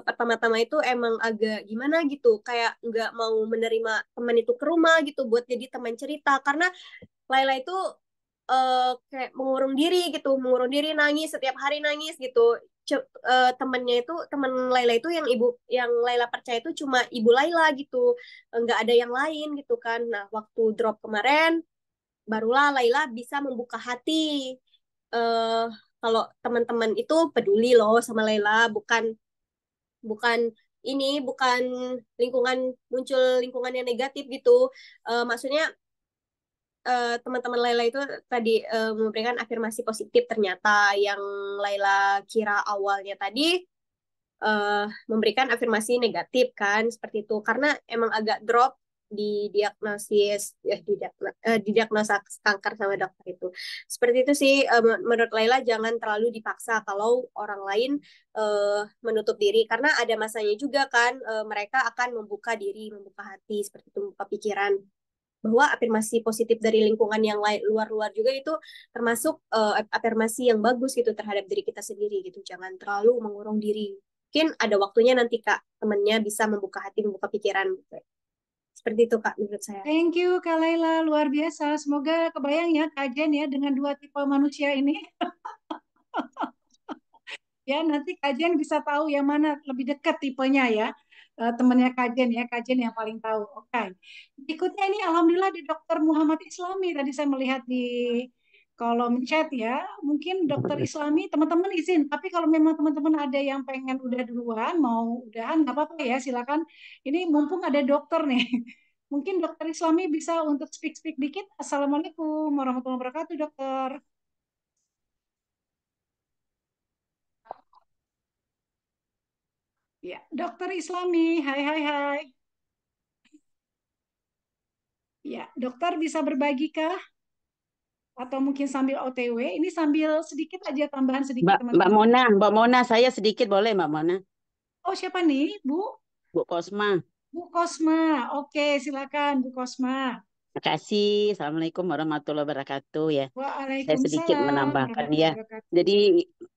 pertama-tama itu emang agak gimana gitu, kayak nggak mau menerima teman itu ke rumah gitu buat jadi teman cerita, karena Laila itu kayak mengurung diri gitu, mengurung diri, nangis setiap hari, nangis gitu. Temennya itu, temen Laila itu yang Laila percaya itu cuma ibu Laila gitu, nggak ada yang lain gitu kan. Nah, waktu drop kemarin barulah Laila bisa membuka hati, eh kalau teman-teman itu peduli loh sama Laila, bukan bukan bukan lingkungan muncul lingkungan yang negatif gitu. Maksudnya teman-teman Laila itu tadi memberikan afirmasi positif, ternyata yang Laila kira awalnya tadi memberikan afirmasi negatif kan seperti itu, karena emang agak drop di diagnosis di diagnosa kanker sama dokter itu seperti itu sih. Menurut Laila jangan terlalu dipaksa kalau orang lain menutup diri, karena ada masanya juga kan, mereka akan membuka diri, membuka hati seperti itu, membuka pikiran, bahwa afirmasi positif dari lingkungan yang luar-luar juga itu termasuk afirmasi yang bagus gitu terhadap diri kita sendiri gitu. Jangan terlalu mengurung diri. Mungkin ada waktunya nanti Kak temennya bisa membuka hati, membuka pikiran gitu. Seperti itu Kak menurut saya. Thank you Kak Laila, luar biasa. Semoga kebayang ya kajian ya dengan dua tipe manusia ini. Ya, nanti kajian bisa tahu yang mana lebih dekat tipenya ya. Temannya kajian ya, kajian yang paling tahu. Oke. Berikutnya ini alhamdulillah di Dokter Muhammad Islami. Tadi saya melihat di kolom chat ya. Mungkin Dokter Islami, teman-teman izin. Tapi kalau memang teman-teman ada yang pengen udah duluan, mau udahan, nggak apa-apa ya, silakan. Ini mumpung ada dokter nih. Mungkin Dokter Islami bisa untuk speak-speak dikit. Assalamualaikum warahmatullahi wabarakatuh, dokter. Ya, Dokter Islami. Hai, hai, hai. Ya, dokter bisa berbagi kah? Atau mungkin sambil OTW? Ini sambil sedikit aja, tambahan sedikit Mbak teman-teman. Mona, saya sedikit boleh Mbak Mona, Oh, siapa nih, Bu? Bu Kosma. Bu Kosma. Oke, silakan Bu Kosma. Terima kasih. Assalamualaikum warahmatullahi wabarakatuh ya. Saya sedikit Waalaikumsalam menambahkan warahmatullahi ya. wabarakatuh. Jadi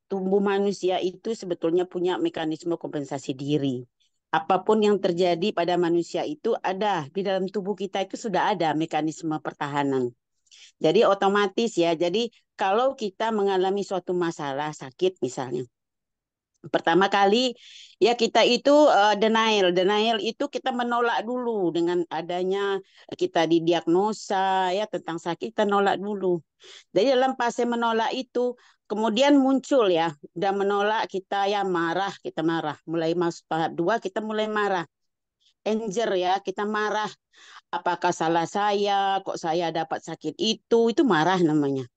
tubuh manusia itu sebetulnya punya mekanisme kompensasi diri. Apapun yang terjadi pada manusia itu ada di dalam tubuh kita itu sudah ada mekanisme pertahanan. Jadi otomatis ya. Jadi kalau kita mengalami suatu masalah sakit misalnya, pertama kali ya kita itu denial itu kita menolak dulu dengan adanya kita didiagnosa ya tentang sakit, kita nolak dulu. Jadi dalam fase menolak itu kemudian muncul ya, udah menolak kita ya marah, kita marah, mulai masuk tahap 2 kita mulai marah, anger ya, kita marah, apakah salah saya kok saya dapat sakit itu marah namanya.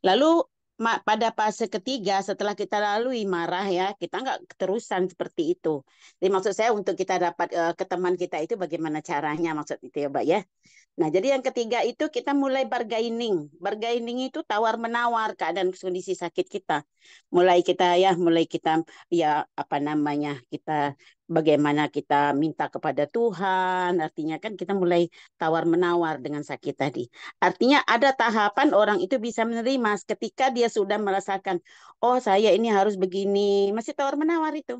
Lalu pada fase ketiga setelah kita lalui marah ya, kita nggak keterusan seperti itu. Jadi maksud saya untuk kita dapat ke teman kita itu bagaimana caranya, maksud itu ya Mbak ya. Nah, jadi yang ketiga itu kita mulai bargaining. Bargaining itu tawar-menawar keadaan kondisi sakit kita. Mulai kita ya apa namanya, kita bagaimana kita minta kepada Tuhan. Artinya kan kita mulai tawar-menawar dengan sakit tadi. Artinya ada tahapan orang itu bisa menerima ketika dia sudah merasakan, oh saya ini harus begini. Masih tawar-menawar itu.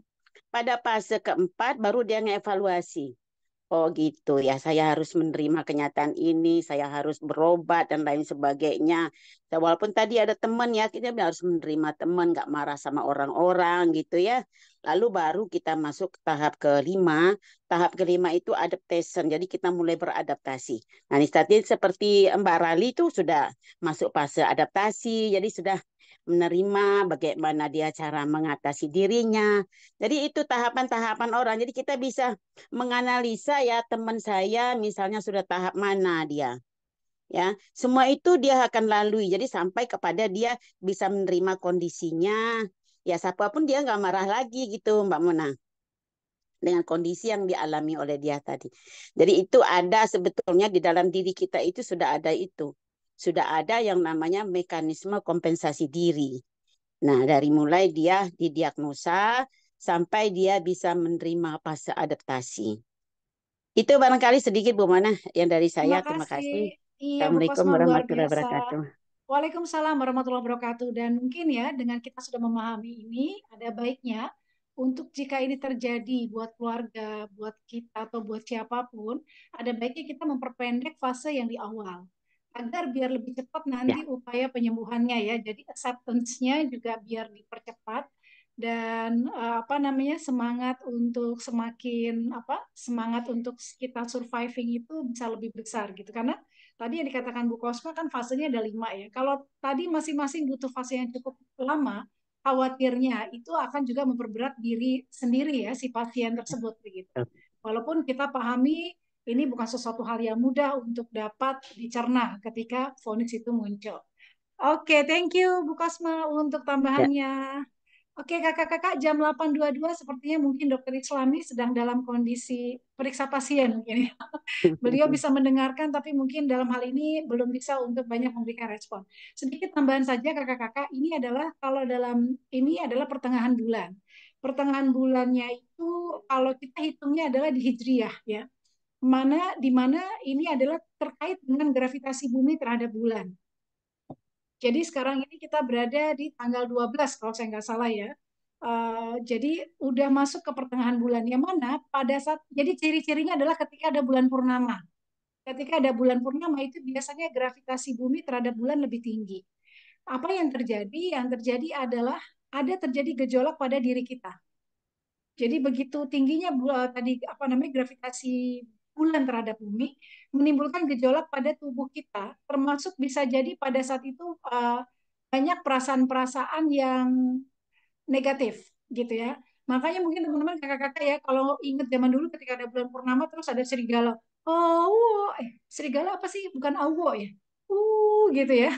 Pada fase keempat baru dia ngevaluasi. Oh gitu ya, saya harus menerima kenyataan ini, saya harus berobat dan lain sebagainya. Walaupun tadi ada teman ya, kita harus menerima teman, nggak marah sama orang-orang gitu ya. Lalu baru kita masuk ke tahap kelima. Tahap kelima itu adaptation, jadi kita mulai beradaptasi. Nah, ini tadi seperti Mbak Rali itu sudah masuk fase adaptasi, jadi sudah menerima bagaimana dia cara mengatasi dirinya. Jadi itu tahapan-tahapan orang. Jadi kita bisa menganalisa ya teman saya misalnya sudah tahap mana dia ya, semua itu dia akan lalui, jadi sampai kepada dia bisa menerima kondisinya ya, siapapun dia nggak marah lagi gitu Mbak Mona dengan kondisi yang dialami oleh dia tadi. Jadi itu ada sebetulnya di dalam diri kita itu sudah ada yang namanya mekanisme kompensasi diri. Nah, dari mulai dia didiagnosa sampai dia bisa menerima fase adaptasi. Itu barangkali sedikit Bu Mana yang dari Terima saya. Terima kasih. kasih. Iya, Bu Assalamualaikum Kosma luar warahmatullahi biasa. wabarakatuh. Waalaikumsalam warahmatullahi wabarakatuh. Dan mungkin ya, dengan kita sudah memahami ini, ada baiknya untuk jika ini terjadi buat keluarga, buat kita, atau buat siapapun, ada baiknya kita memperpendek fase yang di awal. Agar biar lebih cepat Ya, nanti upaya penyembuhannya ya. Jadi acceptance-nya juga biar dipercepat. Dan apa namanya, semangat untuk semangat untuk kita surviving itu bisa lebih besar gitu. Karena Tadi yang dikatakan Bu Kosma kan fasenya ada 5 ya. Kalau tadi masing-masing butuh fase yang cukup lama, khawatirnya itu akan juga memperberat diri sendiri ya si pasien tersebut begitu. Walaupun kita pahami ini bukan sesuatu hal yang mudah untuk dapat dicerna ketika vonis itu muncul. Oke, thank you Bu Kosma untuk Ya. tambahannya. Oke, kakak-kakak, jam 8.22 sepertinya mungkin dokter Islami sedang dalam kondisi periksa pasien mungkin ya. Beliau bisa mendengarkan, tapi mungkin dalam hal ini belum bisa untuk banyak memberikan respon. Sedikit tambahan saja kakak-kakak, ini adalah pertengahan bulan. Pertengahan bulannya itu kalau kita hitungnya adalah di Hijriyah ya. Di mana ini adalah terkait dengan gravitasi bumi terhadap bulan. Jadi sekarang ini kita berada di tanggal 12 kalau saya nggak salah ya. Jadi udah masuk ke pertengahan bulan yang mana pada saat jadi ciri-cirinya adalah ketika ada bulan purnama. Ketika ada bulan purnama itu biasanya gravitasi bumi terhadap bulan lebih tinggi. Apa yang terjadi? Yang terjadi adalah ada terjadi gejolak pada diri kita. Jadi begitu tingginya tadi gravitasi bulan terhadap bumi menimbulkan gejolak pada tubuh kita, termasuk bisa jadi pada saat itu banyak perasaan-perasaan yang negatif gitu ya. Makanya mungkin teman-teman kakak-kakak ya kalau ingat zaman dulu ketika ada bulan purnama terus ada serigala. Oh, serigala apa sih? Bukan awo ya. Gitu ya.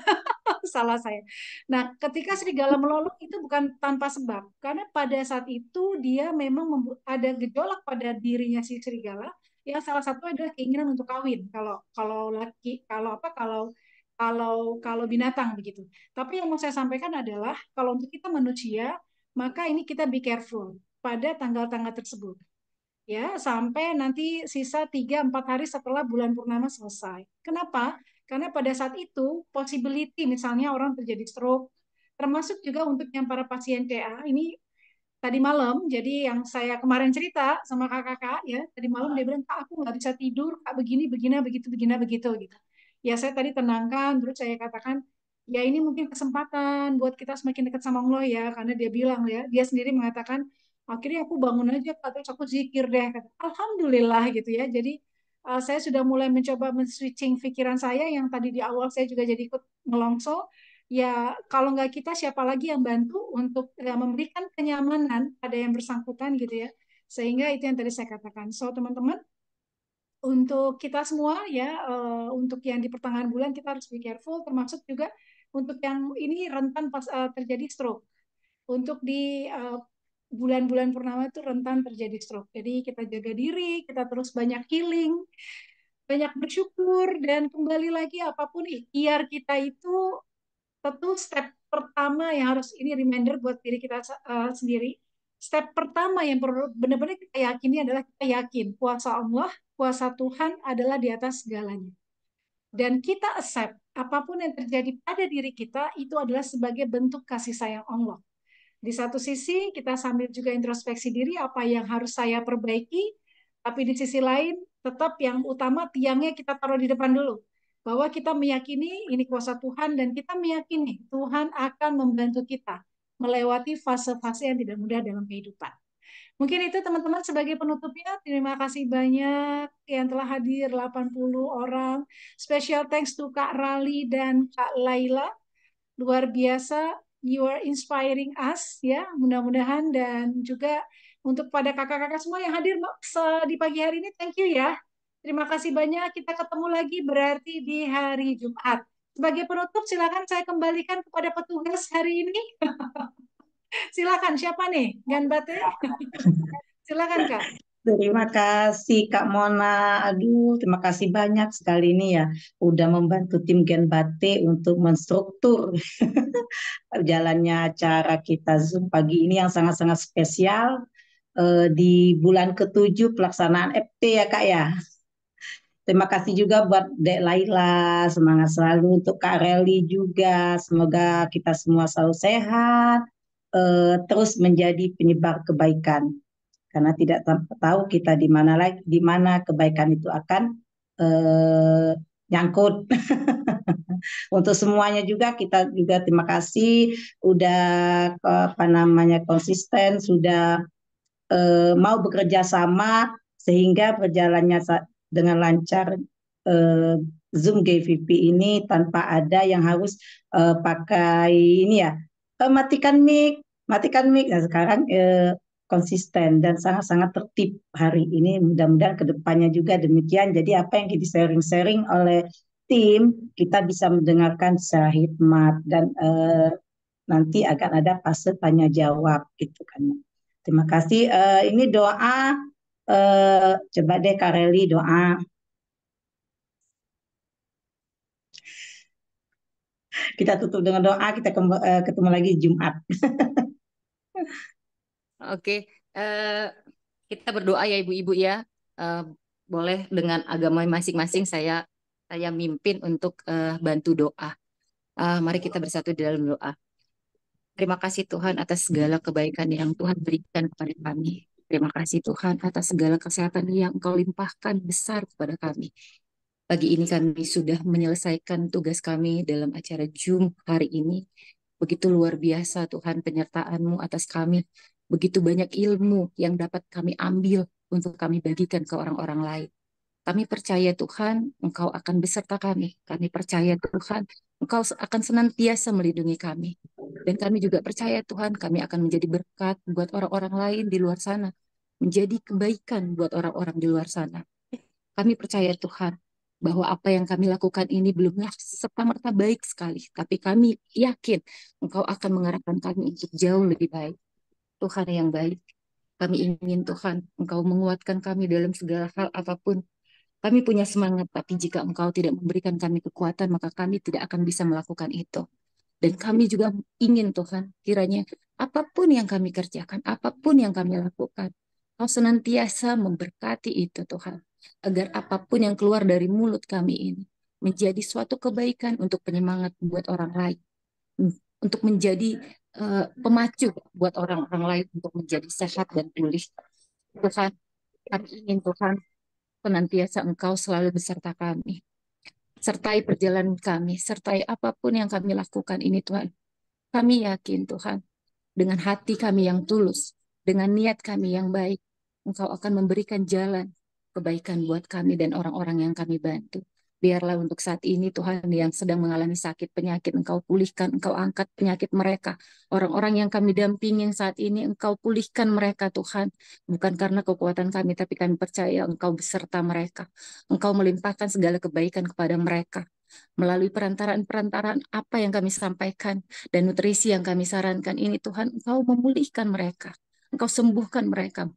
Salah saya. Nah, ketika serigala melolong itu bukan tanpa sebab, karena pada saat itu dia memang ada gejolak pada dirinya si serigala, yang salah satu adalah keinginan untuk kawin. Kalau kalau laki, kalau apa, kalau binatang begitu. Tapi yang mau saya sampaikan adalah kalau untuk kita manusia, maka ini kita be careful pada tanggal-tanggal tersebut. Ya, sampai nanti sisa 3-4 hari setelah bulan purnama selesai. Kenapa? Karena pada saat itu possibility misalnya orang terjadi stroke, termasuk juga untuk yang para pasien CA ini tadi malam, jadi yang saya kemarin cerita sama kakak-kakak ya, tadi malam dia bilang, Kak aku nggak bisa tidur, Kak begini, begini, begitu gitu. Ya saya tadi tenangkan, terus saya katakan, ya ini mungkin kesempatan buat kita semakin dekat sama Allah ya, karena dia bilang ya, dia sendiri mengatakan, akhirnya aku bangun aja, Kak, terus aku zikir deh, kata, Alhamdulillah gitu ya, jadi saya sudah mulai mencoba men-switching pikiran saya yang tadi di awal saya juga jadi ikut melongso, ya kalau nggak kita siapa lagi yang bantu untuk memberikan kenyamanan pada yang bersangkutan gitu ya, sehingga itu yang tadi saya katakan. So teman-teman, untuk kita semua ya, untuk yang di pertengahan bulan kita harus be careful, termasuk juga untuk yang ini rentan pas terjadi stroke. Untuk di bulan-bulan purnama itu rentan terjadi stroke, jadi kita jaga diri, kita terus banyak healing, banyak bersyukur, dan kembali lagi apapun ikhtiar kita itu tentu step pertama yang harus ini reminder buat diri kita sendiri. Step pertama yang perlu benar-benar kita yakini adalah kita yakin kuasa Allah, kuasa Tuhan adalah di atas segalanya. Dan kita accept apapun yang terjadi pada diri kita itu adalah sebagai bentuk kasih sayang Allah. Di satu sisi kita sambil juga introspeksi diri apa yang harus saya perbaiki, tapi di sisi lain tetap yang utama tiangnya kita taruh di depan dulu. Bahwa kita meyakini ini kuasa Tuhan dan kita meyakini Tuhan akan membantu kita melewati fase-fase yang tidak mudah dalam kehidupan. Mungkin itu teman-teman sebagai penutupnya. Terima kasih banyak yang telah hadir 80 orang. Special thanks to Kak Rali dan Kak Laila. Luar biasa, you are inspiring us ya, mudah-mudahan. Dan juga untuk pada kakak-kakak semua yang hadir di pagi hari ini, thank you ya. Terima kasih banyak, kita ketemu lagi berarti di hari Jumat. Sebagai penutup silakan saya kembalikan kepada petugas hari ini. Silakan, siapa nih? Ganbate? Silakan Kak. Terima kasih Kak Mona. Aduh, terima kasih banyak sekali ini ya. Udah membantu tim Gen Bate untuk menstruktur jalannya acara kita Zoom pagi ini yang sangat-sangat spesial di bulan ke-7 pelaksanaan FT ya Kak ya. Terima kasih juga buat Dek Laila, semangat selalu untuk Kak Reli juga. Semoga kita semua selalu sehat, terus menjadi penyebar kebaikan. Karena tidak tahu kita di mana kebaikan itu akan nyangkut. Untuk semuanya juga kita juga terima kasih udah konsisten, sudah mau bekerja sama sehingga berjalannya dengan lancar Zoom GVP ini tanpa ada yang harus pakai ini ya, matikan mic, matikan mic. Nah, sekarang konsisten dan sangat-sangat tertib hari ini. Mudah-mudahan kedepannya juga demikian. Jadi apa yang kita sharing-sharing oleh tim, kita bisa mendengarkan secara hikmat dan nanti akan ada fase tanya jawab gitu kan. Terima kasih. Ini doa, coba deh Kak Reli doa. Kita tutup dengan doa, kita ketemu lagi Jumat. Oke, kita berdoa ya ibu-ibu ya. Eh, Boleh dengan agama masing-masing saya mimpin untuk bantu doa. Mari kita bersatu di dalam doa. Terima kasih Tuhan atas segala kebaikan yang Tuhan berikan kepada kami. Terima kasih Tuhan atas segala kesehatan yang Engkau limpahkan besar kepada kami. Pagi ini kami sudah menyelesaikan tugas kami dalam acara Zoom hari ini. Begitu luar biasa Tuhan penyertaan-Mu atas kami. Begitu banyak ilmu yang dapat kami ambil untuk kami bagikan ke orang-orang lain. Kami percaya Tuhan, Engkau akan beserta kami. Kami percaya Tuhan, Engkau akan senantiasa melindungi kami. Dan kami juga percaya Tuhan, kami akan menjadi berkat buat orang-orang lain di luar sana. Menjadi kebaikan buat orang-orang di luar sana. Kami percaya Tuhan, bahwa apa yang kami lakukan ini belumlah serta-merta baik sekali. Tapi kami yakin Engkau akan mengarahkan kami untuk jauh lebih baik. Tuhan yang baik, kami ingin Tuhan, Engkau menguatkan kami dalam segala hal apapun. Kami punya semangat, tapi jika Engkau tidak memberikan kami kekuatan, maka kami tidak akan bisa melakukan itu. Dan kami juga ingin Tuhan, kiranya apapun yang kami kerjakan, apapun yang kami lakukan, Kau senantiasa memberkati itu Tuhan. Agar apapun yang keluar dari mulut kami ini, menjadi suatu kebaikan untuk penyemangat buat orang lain. Untuk menjadi pemacu buat orang-orang lain untuk menjadi sehat dan pulih. Tuhan, kami ingin Tuhan, senantiasa Engkau selalu beserta kami. Sertai perjalanan kami, sertai apapun yang kami lakukan ini Tuhan. Kami yakin Tuhan, dengan hati kami yang tulus, dengan niat kami yang baik, Engkau akan memberikan jalan kebaikan buat kami dan orang-orang yang kami bantu. Biarlah untuk saat ini Tuhan yang sedang mengalami sakit penyakit, Engkau pulihkan, Engkau angkat penyakit mereka. Orang-orang yang kami dampingin saat ini, Engkau pulihkan mereka Tuhan. Bukan karena kekuatan kami, tapi kami percaya Engkau beserta mereka. Engkau melimpahkan segala kebaikan kepada mereka. Melalui perantaraan-perantaraan apa yang kami sampaikan dan nutrisi yang kami sarankan ini Tuhan, Engkau memulihkan mereka. Engkau sembuhkan mereka.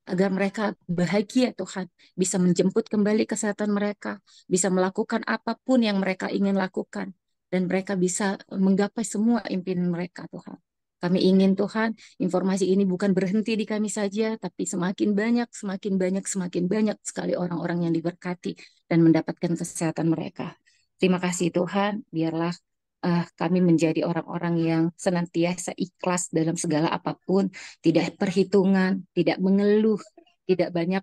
Agar mereka bahagia Tuhan, bisa menjemput kembali kesehatan mereka, bisa melakukan apapun yang mereka ingin lakukan, dan mereka bisa menggapai semua impian mereka Tuhan. Kami ingin Tuhan, informasi ini bukan berhenti di kami saja, tapi semakin banyak, semakin banyak, semakin banyak sekali orang-orang yang diberkati dan mendapatkan kesehatan mereka. Terima kasih Tuhan, biarlah kami menjadi orang-orang yang senantiasa ikhlas dalam segala apapun, tidak perhitungan, tidak mengeluh, tidak banyak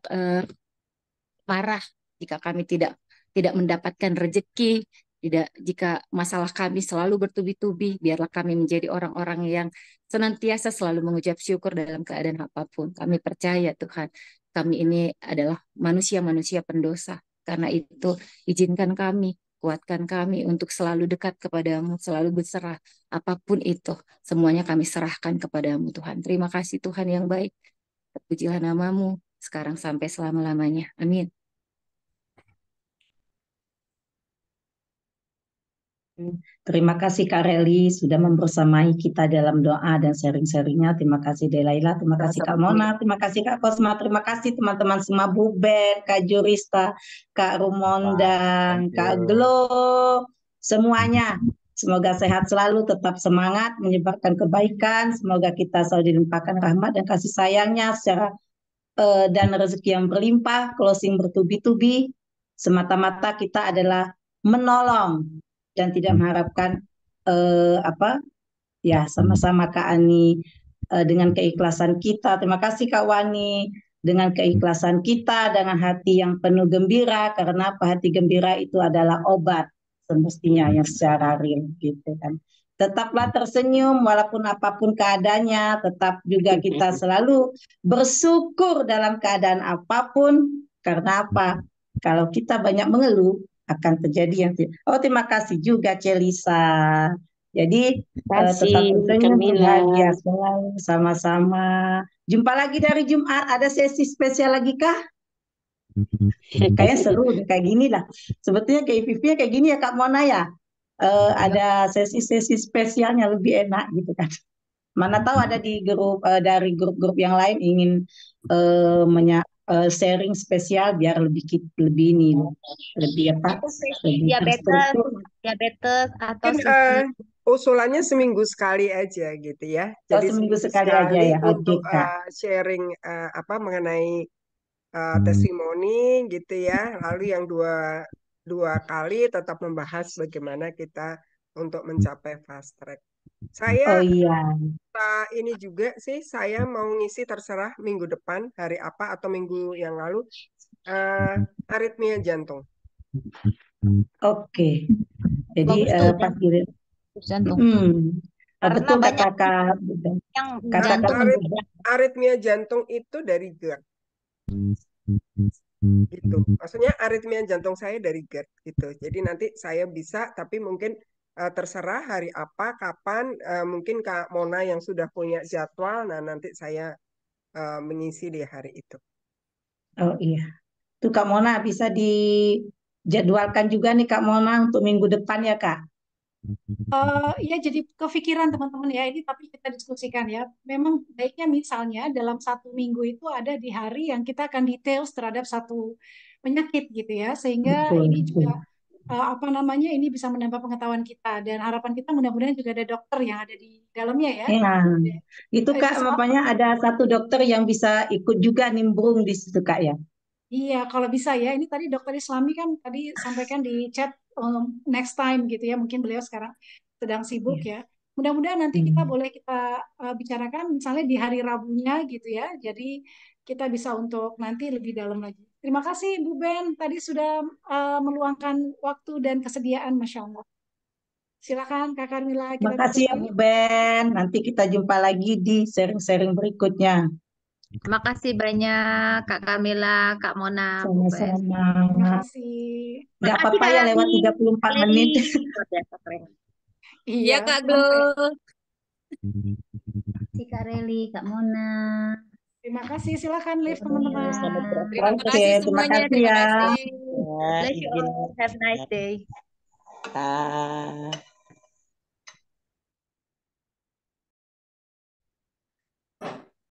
marah jika kami tidak mendapatkan rezeki, tidak jika masalah kami selalu bertubi-tubi, biarlah kami menjadi orang-orang yang senantiasa selalu mengucap syukur dalam keadaan apapun. Kami percaya Tuhan, kami ini adalah manusia-manusia pendosa. Karena itu, izinkan kami, kuatkan kami untuk selalu dekat kepadamu, selalu berserah. Apapun itu, semuanya kami serahkan kepadamu Tuhan. Terima kasih Tuhan yang baik. Terpujilah namamu, sekarang sampai selama-lamanya. Amin. Terima kasih Kak Reli sudah membersamai kita dalam doa dan sharing-sharingnya. Terima kasih Delaila, terima kasih Kak Mona, terima kasih Kak Kosma, terima kasih teman-teman semua, Bu Ben, Kak Jurista, Kak Rumondan, Kak Glo, semuanya. Semoga sehat selalu, tetap semangat, menyebarkan kebaikan. Semoga kita selalu dilimpahkan rahmat dan kasih sayangnya secara dan rezeki yang berlimpah, closing bertubi-tubi. Semata-mata kita adalah menolong dan tidak mengharapkan ya sama-sama Kak Ani dengan keikhlasan kita. Terima kasih Kak Wani dengan keikhlasan kita, dengan hati yang penuh gembira, karena apa, hati gembira itu adalah obat semestinya yang secara real gitu kan. Tetaplah tersenyum walaupun apapun keadaannya, tetap juga kita selalu bersyukur dalam keadaan apapun, karena apa? Kalau kita banyak mengeluh, akan terjadi yang oh, terima kasih juga Celisa. Jadi tetap Kasih senyum Kamila. bahagia selalu sama-sama. Jumpa lagi dari Jumat. Ada sesi spesial lagi kah? Kayaknya seru deh, kayak gini lah. Sebetulnya kayak IPV kayak gini ya Kak Mona ya. Ada sesi-sesi spesialnya lebih enak gitu kan. Mana tahu ada di grup dari grup-grup yang lain ingin sharing spesial biar lebih ini lebih apa? Itu sesi Lebih diabetes, terstruktur. atau Mungkin sesi usulannya seminggu sekali aja gitu ya. Oh, Jadi seminggu seminggu sekali aja sekali ya. Oke untuk Kak. sharing apa mengenai testimoni gitu ya. Lalu yang dua kali tetap membahas bagaimana kita untuk mencapai fast track. Oh Saya iya. ini juga sih saya mau ngisi terserah minggu depan hari apa atau minggu yang lalu aritmia jantung. Oke. Jadi bagus tuh pas gini. jantung. Oh, Karena betul banyak kata Kak. yang Kata jantung Kak. Aritmia jantung itu dari GERD gitu. Maksudnya aritmia jantung saya dari GERD gitu. Jadi nanti saya bisa, tapi mungkin terserah hari apa, kapan. Mungkin Kak Mona yang sudah punya jadwal, nah nanti saya mengisi di hari itu. Oh iya. Tuh Kak Mona bisa dijadwalkan juga nih Kak Mona untuk minggu depan ya Kak. Ya jadi kepikiran teman-teman ya ini tapi kita diskusikan ya. Memang baiknya misalnya dalam satu minggu itu ada di hari yang kita akan details terhadap satu penyakit gitu ya, sehingga Betul, ini betul. juga apa namanya ini bisa menambah pengetahuan kita dan harapan kita mudah-mudahan juga ada dokter yang ada di dalamnya ya. Ya, itu Itu Kak, makanya ada satu dokter yang bisa ikut juga nimbrung di situ Kak ya. iya, kalau bisa ya. Ini tadi dokter Islami kan tadi sampaikan di chat next time gitu ya. Mungkin beliau sekarang sedang sibuk Iya. ya. Mudah-mudahan nanti kita Hmm. boleh kita bicarakan misalnya di hari Rabunya gitu ya. Jadi kita bisa untuk nanti lebih dalam lagi. Terima kasih Bu Ben tadi sudah meluangkan waktu dan kesediaan, Masya Allah. Silakan Kak Carmila kita Makasih tutup ya Bu yuk. Ben. Nanti kita jumpa lagi di sharing-sharing berikutnya. Terima kasih banyak Kak Kamila, Kak Mona, Bu Ben. Sama-sama. Terima kasih. Nggak Makasih apa-apa Kak ya Rani, lewat 34 Rally. menit. Luar biasa keren. Iya, Iya Kak Glo. santai. Makasih Kak Rally, Kak Mona. Terima kasih. Silakan live Selamat teman-teman. Terima Oke, kasih terima semuanya. kasih Terima ya. kasih. Ya, Bless you izin. all. Have a nice day. Ah.